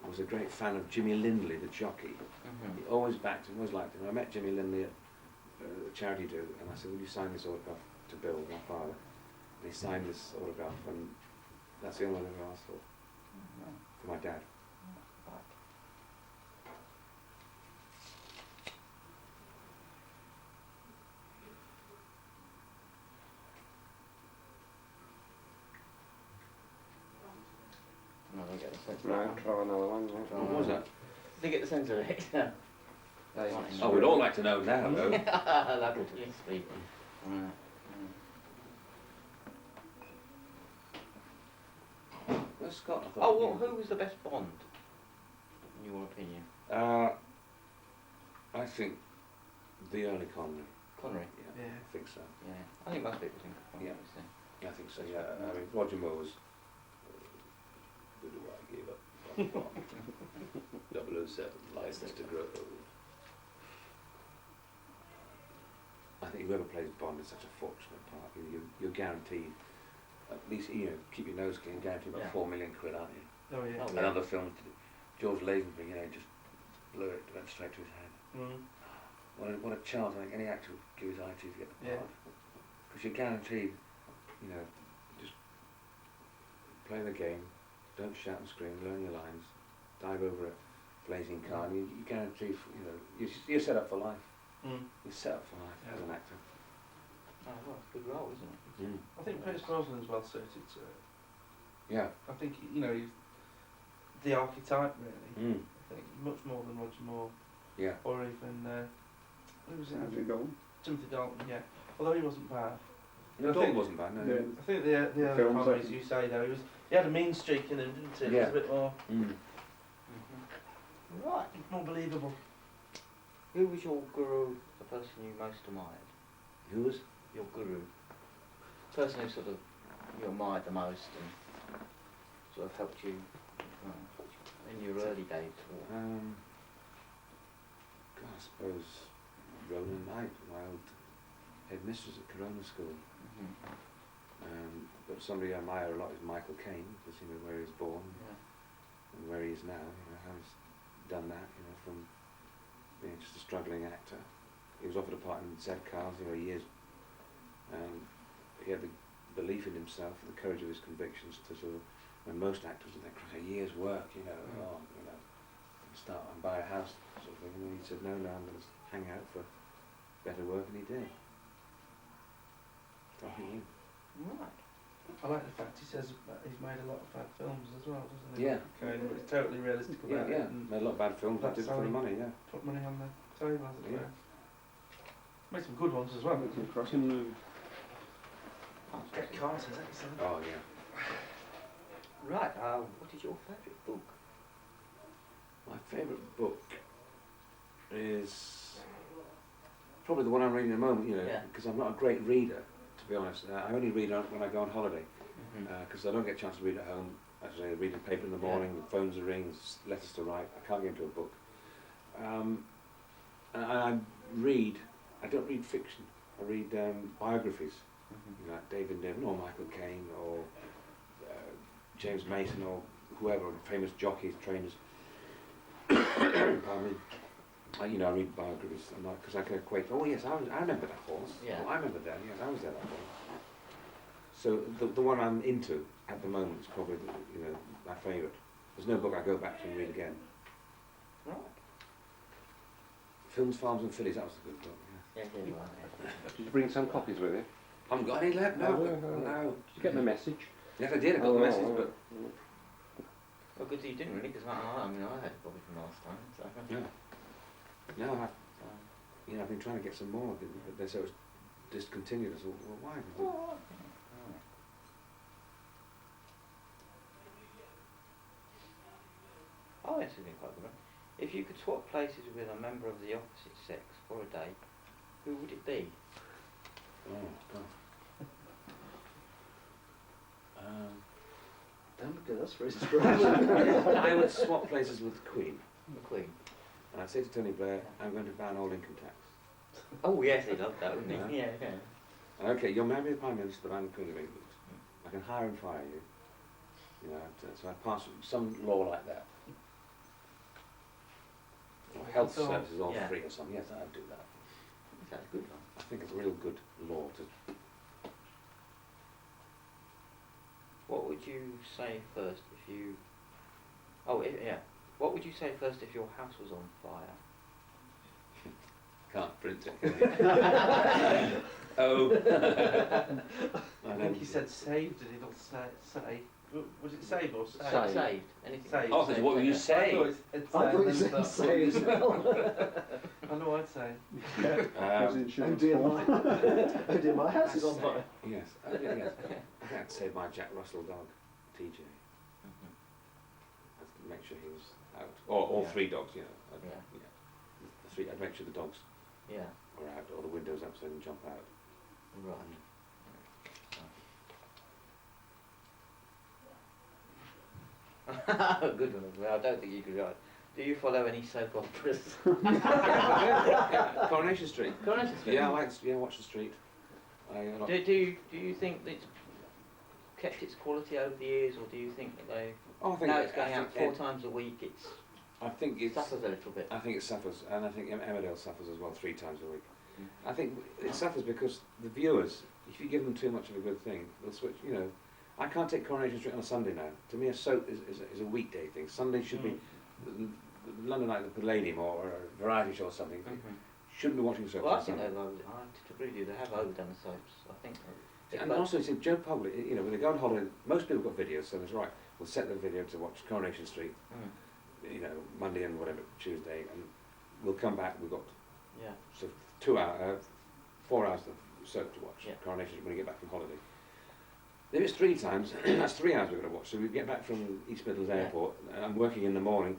Speaker 4: was a great fan of Jimmy Lindley, the jockey.
Speaker 3: Mm-hmm.
Speaker 4: He always backed him, always liked him. I met Jimmy Lindley at a charity do, and I said, would you sign this autograph to Bill, my father? And he signed this autograph, and that's the only one I ever asked for my dad.
Speaker 3: No, I get the sense of
Speaker 6: Right,
Speaker 3: that.
Speaker 6: try another one. Yeah.
Speaker 4: What was that?
Speaker 3: They get the sense of it.
Speaker 6: Hey,
Speaker 3: Right.
Speaker 4: Oh, we'd all like to know now, though.
Speaker 3: That'll please speak. Right.
Speaker 4: Where's Scott? I thought
Speaker 3: Oh, well,
Speaker 4: you-
Speaker 3: who was the best Bond, in your opinion?
Speaker 4: I think the early Connery.
Speaker 3: Connery?
Speaker 4: Yeah,
Speaker 2: Yeah.
Speaker 4: I think so.
Speaker 3: Yeah. I think most people think Connery.
Speaker 4: Yeah.
Speaker 3: was
Speaker 4: Yeah, I think so, yeah. I mean, Roger Moore was... Who do I give up? 007, License to Grow. I think whoever plays Bond is such a fortunate part. You're guaranteed, at least, you know, keep your nose clean, guaranteed about
Speaker 3: Yeah.
Speaker 4: 4 million quid, aren't you?
Speaker 2: Oh yeah.
Speaker 3: Oh,
Speaker 4: And other films, George Lazenby, you know, just blew it, went straight to his head.
Speaker 2: Mm.
Speaker 4: What a chance I think any actor would give his eye to get the
Speaker 2: Yeah.
Speaker 4: part. Because you're guaranteed, you know, just play the game, don't shout and scream, learn your lines, dive over a blazing car, and you're guaranteed, you know, you're set up for life.
Speaker 2: Mm.
Speaker 4: You're set up for life
Speaker 2: Yeah.
Speaker 4: as an actor.
Speaker 3: Oh, well, it's a good role, isn't it?
Speaker 2: I think Pierce Brosnan's well suited to it.
Speaker 4: Yeah.
Speaker 2: I think, you know, he's the archetype really.
Speaker 4: Mm.
Speaker 2: I think much more than Roger Moore
Speaker 4: Yeah.
Speaker 2: or even who was it?
Speaker 1: How's it going?
Speaker 2: Timothy Dalton. Yeah. Although he wasn't bad.
Speaker 4: No,
Speaker 2: I
Speaker 4: Dalton
Speaker 2: think-
Speaker 4: wasn't bad, no.
Speaker 1: Yeah.
Speaker 2: I think the other
Speaker 1: Film
Speaker 2: comedies
Speaker 1: second.
Speaker 2: you say though, he had a mean streak in him, didn't he? It
Speaker 4: Yeah.
Speaker 2: was a bit more
Speaker 4: Mm.
Speaker 3: Right.
Speaker 2: more believable.
Speaker 3: Who was your guru, the person you most admired?
Speaker 4: Who was?
Speaker 3: Your guru? Person who sort of you admired the most and sort of helped you in your early days? Or
Speaker 4: God, I suppose Rona Knight, my old headmistress at Corona School. But somebody I admire a lot is Michael Caine, because you know where he was born
Speaker 3: Yeah.
Speaker 4: and where he is now. You know how he's done that. You know, from being just a struggling actor, he was offered a part in Z Cars. You know, years, and he had the belief in himself and the courage of his convictions to sort of, when most actors would think, a year's work, you know, start and buy a house sort of thing. And he said, no, I'm going to hang out for better work, and he did. So I think
Speaker 3: Right.
Speaker 2: I like the fact he says that he's made a lot of bad films as well, doesn't he?
Speaker 4: Yeah.
Speaker 2: Okay, but he's totally realistic about
Speaker 4: yeah,
Speaker 2: it and
Speaker 4: made a lot of bad films, but
Speaker 2: That's
Speaker 4: did it for the
Speaker 2: how
Speaker 4: money, yeah.
Speaker 2: put money on the table, as it
Speaker 4: Yeah.
Speaker 2: were. Made some good ones as well.
Speaker 1: It's a cracking movie.
Speaker 2: Get Carter's excellent.
Speaker 4: Oh, yeah.
Speaker 3: Right. What is your favourite book?
Speaker 4: My favourite book is probably the one I'm reading at the moment, you know,
Speaker 3: Yeah.
Speaker 4: because I'm not a great reader, to be honest. I only read when I go on holiday, because I don't get a chance to read at home. As I say, reading paper in the morning, the phones are ringing, letters to write. I can't get into a book. And I don't read fiction. I read biographies, you know, like David Niven or Michael Caine or James Mason or whoever, famous jockeys, trainers. Pardon me. You know, I read biographies because I can equate. Oh yes, I remember that horse.
Speaker 3: Yeah.
Speaker 4: Oh, I remember that. Yes, I was there that horse. So the one I'm into at the moment is probably my favourite. There's no book I go back to and read again.
Speaker 3: Right.
Speaker 4: Films, Farms and Fillies. That was a good book.
Speaker 3: Yeah, right.
Speaker 6: Did you bring some copies with you?
Speaker 4: I haven't got any left. No.
Speaker 6: Did you get the message?
Speaker 4: Yes, I did. I got the message, but
Speaker 3: Well, good that you didn't really, because I mean, I had a copy from last time. So.
Speaker 4: yeah. No, I've been trying to get some more, but they said it was discontinued. I thought, well, why?
Speaker 3: Oh, this would be quite good. If you could swap places with a member of the opposite sex for a day, who would it be?
Speaker 4: Oh, God.
Speaker 5: Don't look at us for inspiration.
Speaker 4: I would swap places with the Queen,
Speaker 3: The Queen.
Speaker 4: and I'd say to Tony Blair, I'm going to ban all income tax.
Speaker 3: Oh yes, he'd love that, wouldn't he?
Speaker 4: Yeah.
Speaker 3: Yeah.
Speaker 4: And okay, you'll marry the Prime Minister, but I'm Queen of England. I can hire and fire you. You know, so I pass some law like that. Or health
Speaker 2: So,
Speaker 4: services all
Speaker 3: yeah.
Speaker 4: free or something. Yes, I'd do that.
Speaker 3: That's a good one.
Speaker 4: I think it's a real good law to.
Speaker 3: What would you say first if you... Oh, yeah. What would you say first if your house was on fire?
Speaker 4: Can't print it. Oh.
Speaker 2: I think he said saved, did he not say? Was it save or save?
Speaker 3: Saved. Saved. Anything.
Speaker 2: Saved.
Speaker 4: Oh, that's what would you
Speaker 2: I
Speaker 4: say?
Speaker 2: thought it
Speaker 5: I thought you
Speaker 2: then
Speaker 5: said
Speaker 2: stuff.
Speaker 5: say as well.
Speaker 2: I know what I'd say.
Speaker 5: Oh dear, oh dear, my house is on fire.
Speaker 4: Yes, yes. I think I'd save my Jack Russell dog, TJ. I'd make sure he was out. Or all
Speaker 3: Yeah.
Speaker 4: three dogs, you know.
Speaker 3: Yeah.
Speaker 4: The three, I'd make sure the dogs
Speaker 3: Yeah.
Speaker 4: were out, or the windows up so they didn't jump out.
Speaker 3: Right. Good one as well. I don't think you could write. Do you follow any soap operas?
Speaker 4: Coronation Street.
Speaker 3: Coronation Street?
Speaker 4: Yeah, watch the street.
Speaker 3: Do you think that it's kept its quality over the years, or do you think that they...
Speaker 4: I think
Speaker 3: now it's going out 4 times a week,
Speaker 4: I think it
Speaker 3: suffers a little bit.
Speaker 4: I think it suffers, and I think Emmerdale suffers as well 3 times a week.
Speaker 3: Mm.
Speaker 4: I think it suffers because the viewers, if you give them too much of a good thing, they'll switch. You know, I can't take Coronation Street on a Sunday now. To me, a soap is a weekday thing. Sunday should be London Night at the Palladium or a variety show or something. Shouldn't be watching soaps.
Speaker 3: Well, I
Speaker 4: on
Speaker 3: think
Speaker 4: Sunday.
Speaker 3: I have to agree with you. They have overdone the soaps. I think.
Speaker 4: And also, you see, Joe Public, you know, when they go on holiday, most people got videos, so it's right. We'll set the video to watch Coronation Street, you know, Monday and whatever, Tuesday, and we'll come back. We've got
Speaker 3: Yeah.
Speaker 4: so 4 hours of soap to watch.
Speaker 3: Yeah.
Speaker 4: Coronation Street when we get back from holiday. If it's 3 times, that's 3 hours we've got to watch. So we get back from East Midlands
Speaker 3: Yeah.
Speaker 4: Airport. I'm working in the morning.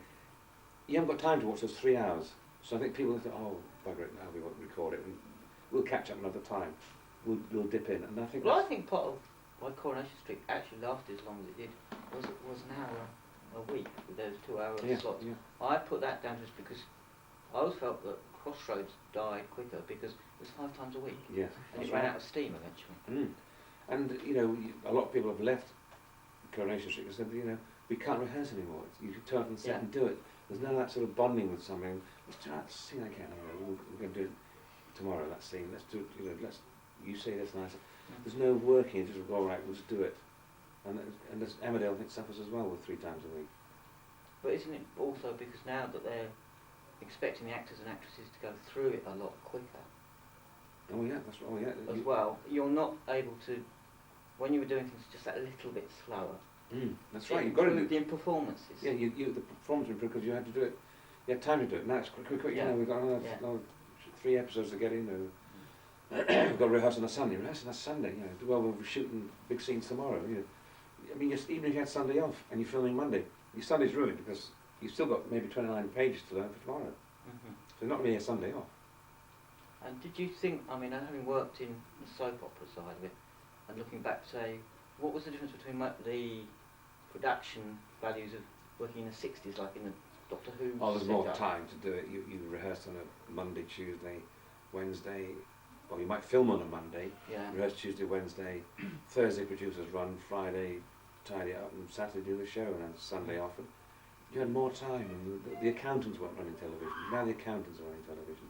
Speaker 4: You haven't got time to watch those 3 hours. So I think people think, oh, bugger it, now we won't record it, and we'll catch up another time. We'll dip in, and I think.
Speaker 3: Well, I
Speaker 4: that's-
Speaker 3: think part of why Coronation Street actually lasted as long as it did was an hour a week with those 2 hour
Speaker 4: Yeah,
Speaker 3: slots.
Speaker 4: yeah.
Speaker 3: I put that down just because I always felt that Crossroads died quicker because it was 5 times a week
Speaker 4: Yes.
Speaker 3: and
Speaker 4: that's
Speaker 3: it ran
Speaker 4: right.
Speaker 3: out of steam eventually.
Speaker 4: Mm. And you know, a lot of people have left Coronation Street and said, you know, we can't rehearse anymore. You can turn up and set
Speaker 3: Yeah.
Speaker 4: and do it. There's none of that sort of bonding with something. Let's do that scene again. We're going to do it tomorrow. That scene. Let's do it. You know, you say this and I say. There's no working. It's just all right. We'll just do it. And as Emmerdale, I think, suffers as well with 3 times a week.
Speaker 3: But isn't it also because now that they're expecting the actors and actresses to go through it a lot quicker
Speaker 4: Oh yeah, that's right. Oh yeah.
Speaker 3: as well, you're not able to, when you were doing things just that little bit slower,
Speaker 4: That's right. You've got to do.
Speaker 3: improved in performances.
Speaker 4: Yeah, the performance improved because you had to do it. You had time to do it. Now it's quick.
Speaker 3: Yeah.
Speaker 4: You know, we've got another
Speaker 3: Yeah.
Speaker 4: 3 episodes to get in. We've got to rehearse on a Sunday. Rehearse on a Sunday. You know, well, we're shooting big scenes tomorrow. You know, I mean, even if you had Sunday off and you're filming Monday, your Sunday's ruined because you've still got maybe 29 pages to learn for tomorrow. So not really a Sunday off.
Speaker 3: And did you think, I mean, having worked in the soap opera side of it, and looking back, say, what was the difference between the production values of working in the 60s, like in the Doctor Who
Speaker 4: Oh, there's more
Speaker 3: setup?
Speaker 4: time to do it. You rehearse on a Monday, Tuesday, Wednesday. Well, you might film on a Monday,
Speaker 3: Yeah.
Speaker 4: rehearse Tuesday, Wednesday, Thursday producers run, Friday tidy it up, and Saturday do the show, and then Sunday off. And you had more time, and the accountants weren't running television. Now the accountants are running television.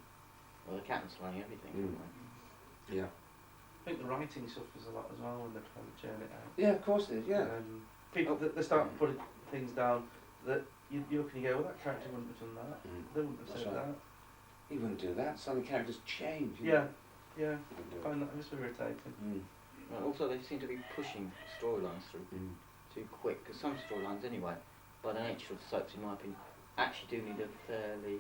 Speaker 3: Well, the accountants running everything,
Speaker 4: Mm.
Speaker 3: aren't they?
Speaker 4: Yeah.
Speaker 2: I think the writing suffers a lot as well when they're trying to churn it out.
Speaker 4: Yeah, of course it is. Yeah.
Speaker 2: People they start putting things down that you look and you go, well, that character wouldn't have done that. They wouldn't have
Speaker 4: That's
Speaker 2: said
Speaker 4: right.
Speaker 2: that.
Speaker 4: He wouldn't do that. Some of the characters change. you
Speaker 2: Yeah,
Speaker 4: know.
Speaker 2: yeah.
Speaker 4: He wouldn't do
Speaker 2: I
Speaker 4: it.
Speaker 2: find that just irritating.
Speaker 4: Mm.
Speaker 3: Well, also, they seem to be pushing storylines through
Speaker 4: Mm.
Speaker 3: too quick, because some storylines, anyway, by the nature of the soaps, in my opinion, actually do need a fairly...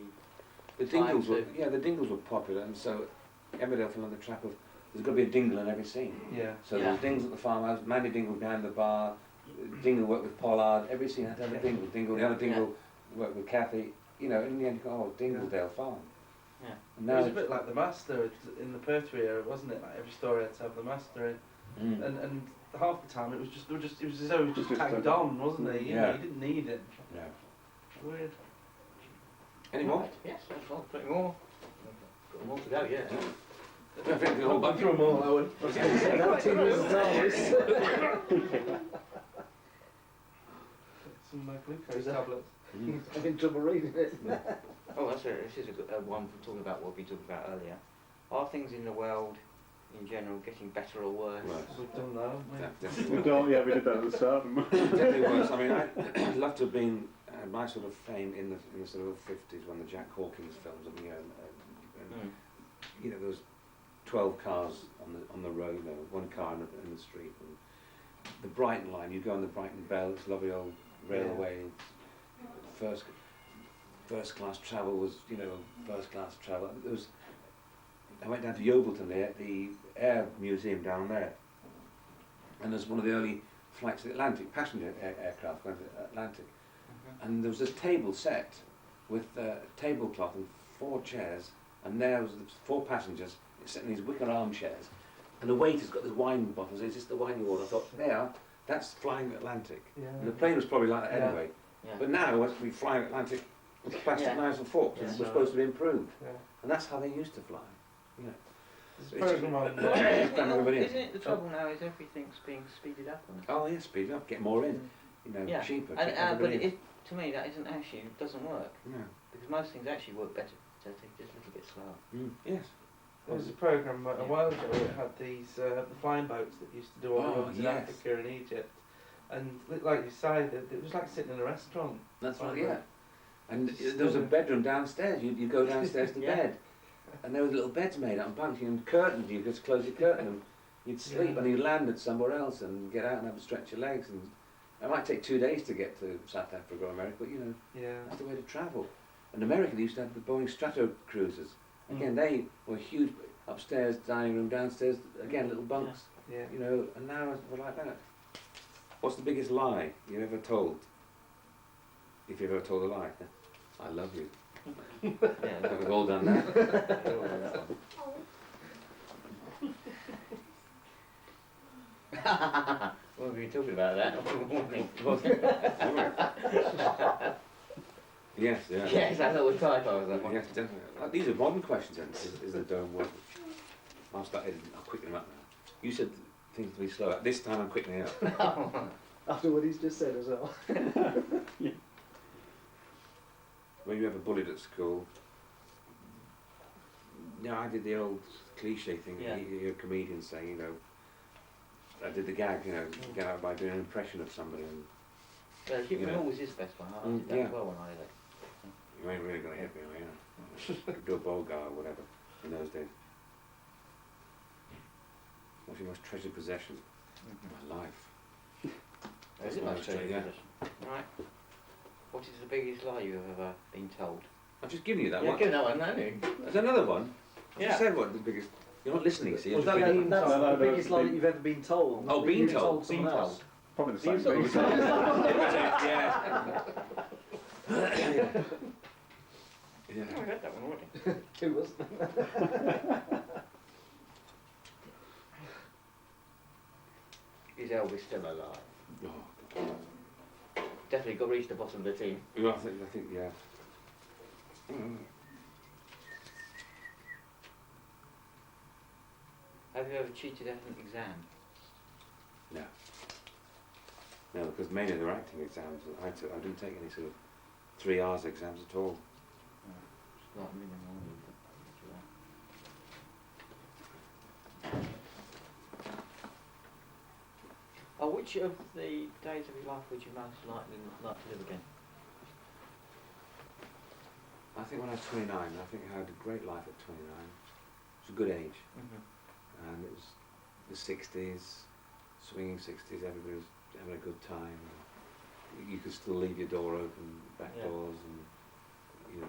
Speaker 4: The
Speaker 3: time
Speaker 4: Dingles were,
Speaker 3: to-
Speaker 4: yeah, the Dingles were popular, and so Emmerdale fell on the trap of there's got to be a dingle in every scene.
Speaker 2: Yeah.
Speaker 4: So
Speaker 3: Yeah.
Speaker 4: there was Dingles at the farmhouse, Mandy Dingle behind the bar, Dingle worked with Pollard, every scene had to have a Dingle. Dingle, the other Dingle worked with Kathy, you know, in the end you go, oh, Dingledale Farm.
Speaker 3: Yeah.
Speaker 4: And
Speaker 2: It
Speaker 4: now
Speaker 2: was a bit like the Master in the Pertwee era, wasn't it? Like every story had to have the Master in,
Speaker 4: Mm.
Speaker 2: and half the time it was as though he was just
Speaker 1: Just
Speaker 2: tagged on, wasn't he? You know,
Speaker 4: Yeah.
Speaker 2: you didn't need it.
Speaker 4: Yeah.
Speaker 2: Weird.
Speaker 4: Any more?
Speaker 3: Right, yes, that's all, plenty more. Got more to go, yeah.
Speaker 4: I think the whole bunch.
Speaker 2: through them all, Owen.
Speaker 5: I was going to say, that team was
Speaker 2: Some glucose tablets.
Speaker 4: Mm.
Speaker 5: I'm in trouble reading it.
Speaker 3: Oh, that's it. This is a good one for talking about what we talked about earlier. Are things in the world, in general, getting better or worse?
Speaker 4: Worse.
Speaker 2: We've done that, haven't we?
Speaker 4: Yeah,
Speaker 1: We
Speaker 4: definitely.
Speaker 1: don't, yeah, we did that at the start.
Speaker 4: Definitely worse. I mean, I'd love to have been my sort of fame in the sort of 50s when the Jack Hawkins films, and, you know, and you know, there was 12 cars on the road, you know, one car in the street, and the Brighton line. You go on the Brighton Bell, it's a lovely old railway. First class travel was, you know, first class travel. There was. I went down to Yeovilton there, the Air Museum down there, and there's one of the early flights of the Atlantic, passenger aircraft going to the Atlantic. And there was this table set with a tablecloth and 4 chairs, and there was the 4 passengers sitting in these wicker armchairs, and the waiter's got this wine bottles. Is this the wine you order? I thought, there, that's flying Atlantic.
Speaker 2: Yeah.
Speaker 4: And the plane was probably like that
Speaker 2: Yeah.
Speaker 4: anyway.
Speaker 3: Yeah.
Speaker 4: But now we're flying Atlantic with plastic
Speaker 3: Yeah.
Speaker 4: knives and forks, and
Speaker 3: Yeah.
Speaker 4: we're supposed to be improved.
Speaker 2: Yeah.
Speaker 4: And that's how they used to fly. You know.
Speaker 2: There's
Speaker 4: It's
Speaker 2: a program on.
Speaker 4: Cram everybody in.
Speaker 3: Isn't it the trouble now is everything's being speeded up on it?
Speaker 4: Oh yeah, speed up, get more in. You know,
Speaker 3: Yeah.
Speaker 4: cheaper.
Speaker 3: And,
Speaker 4: get
Speaker 3: but
Speaker 4: everybody in.
Speaker 3: to me that isn't actually, it doesn't work.
Speaker 4: No.
Speaker 3: Because most things actually work better to take just a little bit slower.
Speaker 4: Mm. Yes.
Speaker 2: There was a program a while ago where it had these the flying boats that used to do all the
Speaker 4: Oh,
Speaker 2: runs in
Speaker 4: yes.
Speaker 2: Africa and Egypt, and like you say, it was like sitting in a restaurant.
Speaker 4: That's right,
Speaker 2: Like
Speaker 4: yeah.
Speaker 2: that.
Speaker 4: And
Speaker 2: Just
Speaker 4: there was a
Speaker 2: stunning.
Speaker 4: bedroom downstairs. You go downstairs to
Speaker 3: Yeah.
Speaker 4: bed, and there was little beds made up and bunks and curtains. You just close your curtain and you'd sleep,
Speaker 2: Yeah.
Speaker 4: and you'd land at somewhere else and get out and have a stretch your legs. And it might take 2 days to get to South Africa or America, but you know
Speaker 2: Yeah.
Speaker 4: that's the way to travel. And America, they used to have the Boeing Strato cruisers. Again, they were huge, upstairs dining room, downstairs again little bunks.
Speaker 2: Yeah.
Speaker 4: You know, and now we're like that. What's the biggest lie you've ever told? If you've ever told a lie, I love you.
Speaker 3: Yeah,
Speaker 4: We've all done that.
Speaker 3: we'll do that one. We'll be talking about that all morning.
Speaker 4: Yes, yeah.
Speaker 3: Yes, I know what typos that one.
Speaker 4: Yes, definitely. These are modern questions then, is the dome working? I'll start editing, I'll quicken them up now. You said things to be slower. This time I'm quickening up.
Speaker 5: After what he's just said as well.
Speaker 4: Were you ever bullied at school? No, I did the old cliche thing.
Speaker 3: Yeah.
Speaker 4: You hear comedians saying, you know, I did the gag, you know, get out by doing an impression of somebody. And
Speaker 3: Yeah,
Speaker 4: You
Speaker 3: human
Speaker 4: know.
Speaker 3: always is best by heart. I
Speaker 4: Mm,
Speaker 3: did that
Speaker 4: yeah.
Speaker 3: as well when I did it.
Speaker 4: you ain't really going to hit me, are you? Do a bold guy or whatever in those days. What's your most treasured possession? My life.
Speaker 3: Is it
Speaker 4: my
Speaker 3: most
Speaker 4: most
Speaker 3: treasured
Speaker 4: treasured,
Speaker 3: possession? Right. What is the biggest lie you've ever been told?
Speaker 4: I've just given you that
Speaker 3: Yeah,
Speaker 4: one.
Speaker 3: give that one, haven't you?
Speaker 4: There's another one. I
Speaker 3: Yeah.
Speaker 4: just said what the biggest. You're not listening, see?
Speaker 2: Was
Speaker 4: You're
Speaker 2: that
Speaker 4: just
Speaker 2: the-
Speaker 4: reading.
Speaker 5: That's
Speaker 1: No,
Speaker 5: the
Speaker 1: no,
Speaker 5: biggest
Speaker 1: no,
Speaker 5: lie
Speaker 1: the-
Speaker 5: that you've ever been told.
Speaker 4: Oh,
Speaker 5: That
Speaker 4: been
Speaker 5: you've
Speaker 4: told.
Speaker 5: someone
Speaker 3: Been
Speaker 5: else.
Speaker 1: Probably the
Speaker 3: You
Speaker 1: same
Speaker 3: sort
Speaker 1: thing.
Speaker 3: of-
Speaker 4: Yeah.
Speaker 3: Oh, I heard that one already.
Speaker 5: Two, wasn't it?
Speaker 3: Is Elvis still alive?
Speaker 4: Oh,
Speaker 3: Definitely got to reach the bottom of the team.
Speaker 4: yeah, I think, yeah.
Speaker 3: Have you ever cheated at an exam?
Speaker 4: No. No, because mainly they're acting exams. I didn't take any sort of 3 hours exams at all.
Speaker 3: It's like minimal. Oh, which of the days of your life would you most likely like to live again?
Speaker 4: I think when I was 29, I think I had a great life at 29. It was a good age. And it was the 60s, swinging 60s, everybody was having a good time. You could still leave your door open, back
Speaker 3: Yeah.
Speaker 4: doors, and you know,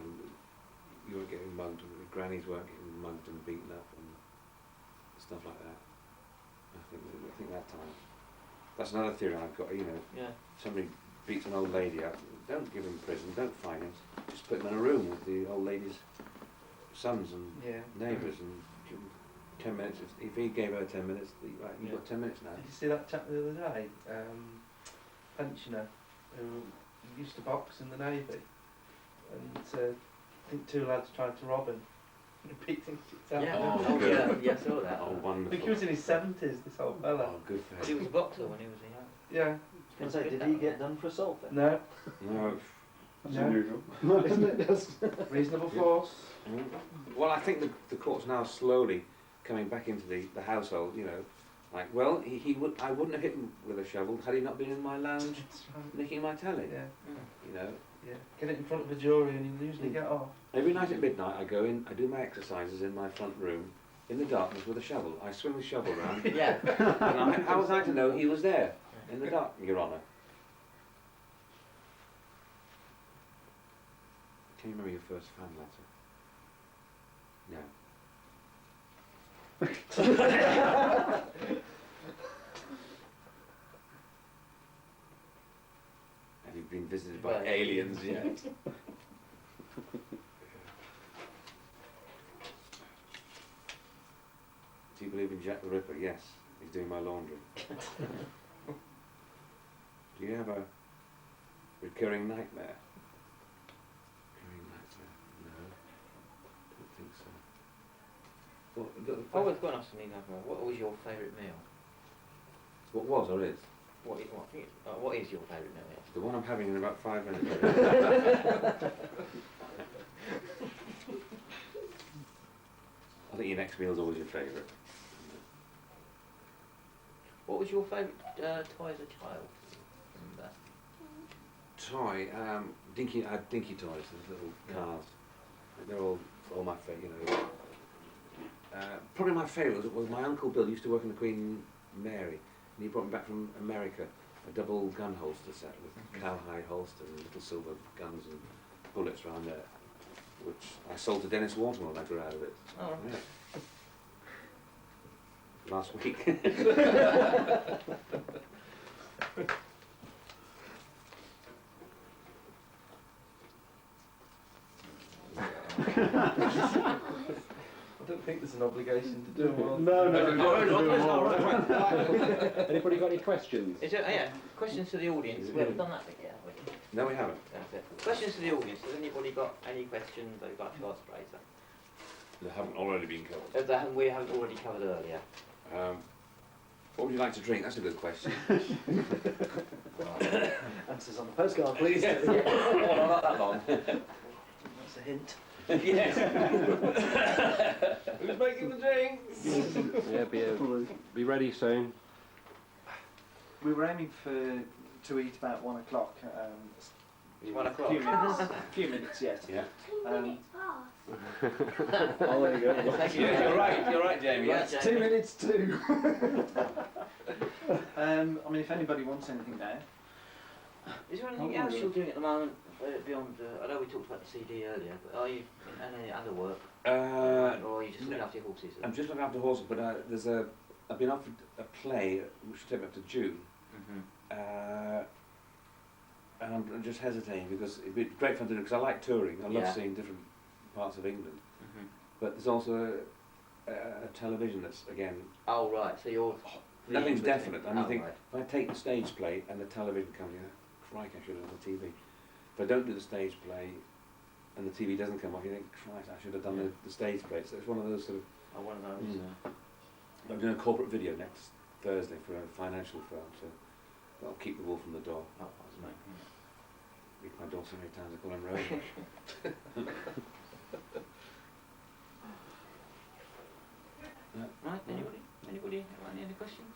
Speaker 4: you weren't getting mugged, and the grannies weren't getting mugged and beaten up and stuff like that. I think that time. That's another theory I've got, you know,
Speaker 3: Yeah.
Speaker 4: somebody beats an old lady up, don't give him prison, don't fine him, just put him in a room with the old lady's sons and
Speaker 2: Yeah.
Speaker 4: neighbours and give him 10 minutes. If he gave her 10 minutes, right, you've got 10 minutes now.
Speaker 2: Did you see that chap the other day? Pensioner who used to box in the Navy, and I think 2 lads tried to rob him. He beat him out.
Speaker 3: Yeah,
Speaker 4: Oh,
Speaker 3: yeah,
Speaker 4: good.
Speaker 3: yeah, I saw that.
Speaker 4: Oh,
Speaker 2: I think
Speaker 4: wonderful.
Speaker 2: he was in his 70s, this old fella.
Speaker 4: Oh, good for
Speaker 3: He
Speaker 4: him.
Speaker 3: was a boxer when he was young.
Speaker 2: Yeah.
Speaker 5: I was gonna say, did he get done for assault then?
Speaker 2: No.
Speaker 4: No.
Speaker 1: That's
Speaker 2: Yeah.
Speaker 1: unusual.
Speaker 5: Isn't it just?
Speaker 2: Reasonable
Speaker 4: Yeah.
Speaker 2: force.
Speaker 4: Well, I think the court's now slowly coming back into the household, you know. Like, well, I wouldn't have hit him with a shovel had he not been in my lounge
Speaker 2: That's right.
Speaker 4: nicking my telly.
Speaker 2: Yeah.
Speaker 4: You know.
Speaker 2: Yeah. Get it in front of a jury and he'll usually get off.
Speaker 4: Every night at midnight I go in, I do my exercises in my front room, in the darkness with a shovel. I swing the shovel round.
Speaker 3: Yeah.
Speaker 4: And how was I to know he was there in the dark, Your Honour? Can you remember your first fan letter? No. Have you been visited by
Speaker 3: Well,
Speaker 4: aliens yet? Do you believe in Jack the Ripper? Yes, he's doing my laundry. Do you have a recurring nightmare? Recurring nightmare? No, don't think so. Well,
Speaker 3: I was going to ask me what was your favourite meal?
Speaker 4: what was or is?
Speaker 3: What is your favourite meal? Yes.
Speaker 4: The one I'm having in about 5 minutes. I think your next meal is always your favourite.
Speaker 3: What was your favourite toy as a child? Remember?
Speaker 4: Toy, dinky. I had dinky toys, those little cars. They're all my favourite. You know. Probably my favourite was my Uncle Bill used to work in the Queen Mary, and he brought me back from America a double gun holster set with cowhide holster and little silver guns and bullets around there, which I sold to Dennis Waterman when I grew out of it.
Speaker 3: Oh.
Speaker 4: Yeah. Last week.
Speaker 2: I don't think there's an obligation to do them all.
Speaker 1: No,
Speaker 6: Anybody got any questions?
Speaker 3: Is there, yeah, questions to the audience. We haven't done that bit yet, have we?
Speaker 4: No, we haven't.
Speaker 3: That's it. Questions to the audience. Has anybody got any questions they'd like to ask Frazer?
Speaker 4: They haven't already been covered.
Speaker 3: We haven't already covered earlier.
Speaker 4: What would you like to drink? That's a good question.
Speaker 5: Answers on the postcard, please.
Speaker 4: Oh, no, not that long.
Speaker 5: That's a hint.
Speaker 4: Yes.
Speaker 2: Who's making the drinks?
Speaker 6: Yeah, be ready soon.
Speaker 5: We were aiming to eat about 1 o'clock.
Speaker 3: It's 1 o'clock.
Speaker 5: Few minutes yet.
Speaker 4: Yeah.
Speaker 5: Oh,
Speaker 1: Oh, there you go.
Speaker 3: Thank you.
Speaker 4: Yeah, you're right, Jamie.
Speaker 3: Right,
Speaker 4: Yes.
Speaker 3: Jamie.
Speaker 5: 2 minutes too. I mean, if anybody wants anything now.
Speaker 3: Is there anything else you're doing at the moment beyond? I know we talked about the CD earlier, but are you in any other work, or are you just looking after your horses?
Speaker 4: I'm just looking after horses, but I've been offered a play which will take me up to June, And I'm just hesitating because it'd be great fun to do, because I like touring. I love
Speaker 3: Yeah.
Speaker 4: seeing different parts of England. But there's also a television that's, again,
Speaker 3: Oh right, so you're...
Speaker 4: nothing's definite. And I
Speaker 3: Oh,
Speaker 4: think
Speaker 3: right.
Speaker 4: if I take the stage play and the television comes in, crikey, I should have done the TV. If I don't do the stage play and the TV doesn't come off, you think, Christ, I should have done the stage play. So it's one of those sort of...
Speaker 3: Oh, one of those.
Speaker 4: I'm doing a corporate video next Thursday for a financial firm, so that'll keep the wolf from the door.
Speaker 3: Oh, that's mate.
Speaker 4: Make my door so many times I call him Rosie.
Speaker 3: Right, anybody have any other questions?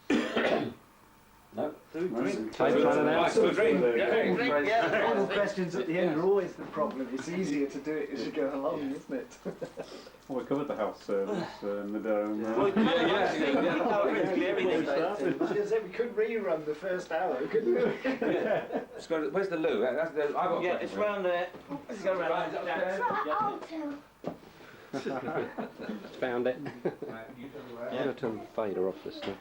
Speaker 4: No?
Speaker 5: Food,
Speaker 1: Nice.
Speaker 5: drink.
Speaker 6: Taste running out.
Speaker 4: Right, food, drink.
Speaker 3: Yeah.
Speaker 5: All the questions at the end are always the problem. It's easier to do it as you go along, isn't it?
Speaker 1: Well, we covered the house service and the dome.
Speaker 3: Well, practically everything.
Speaker 5: I was going to say, we could rerun the first hour, couldn't we?
Speaker 4: Let's go to, where's the loo? That's the, I've got a
Speaker 3: Yeah,
Speaker 4: question
Speaker 3: it's
Speaker 4: for you.
Speaker 3: round there. Let's go round.
Speaker 4: Right, is that okay?
Speaker 6: Found it.
Speaker 4: Right, you turn
Speaker 6: I'm
Speaker 4: around.
Speaker 6: going to turn the fader off this stuff.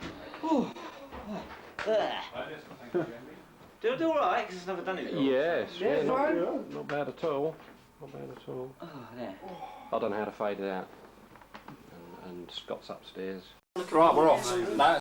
Speaker 3: There.
Speaker 4: Right, yes, thank you, Andy.
Speaker 3: Do alright, because I've never done it before.
Speaker 6: Yes,
Speaker 5: Yeah,
Speaker 6: yeah,
Speaker 5: fine.
Speaker 6: not bad at all. Not bad at all.
Speaker 3: Oh, there.
Speaker 6: I don't know how to fade it out. And Scott's upstairs. Right, we're off.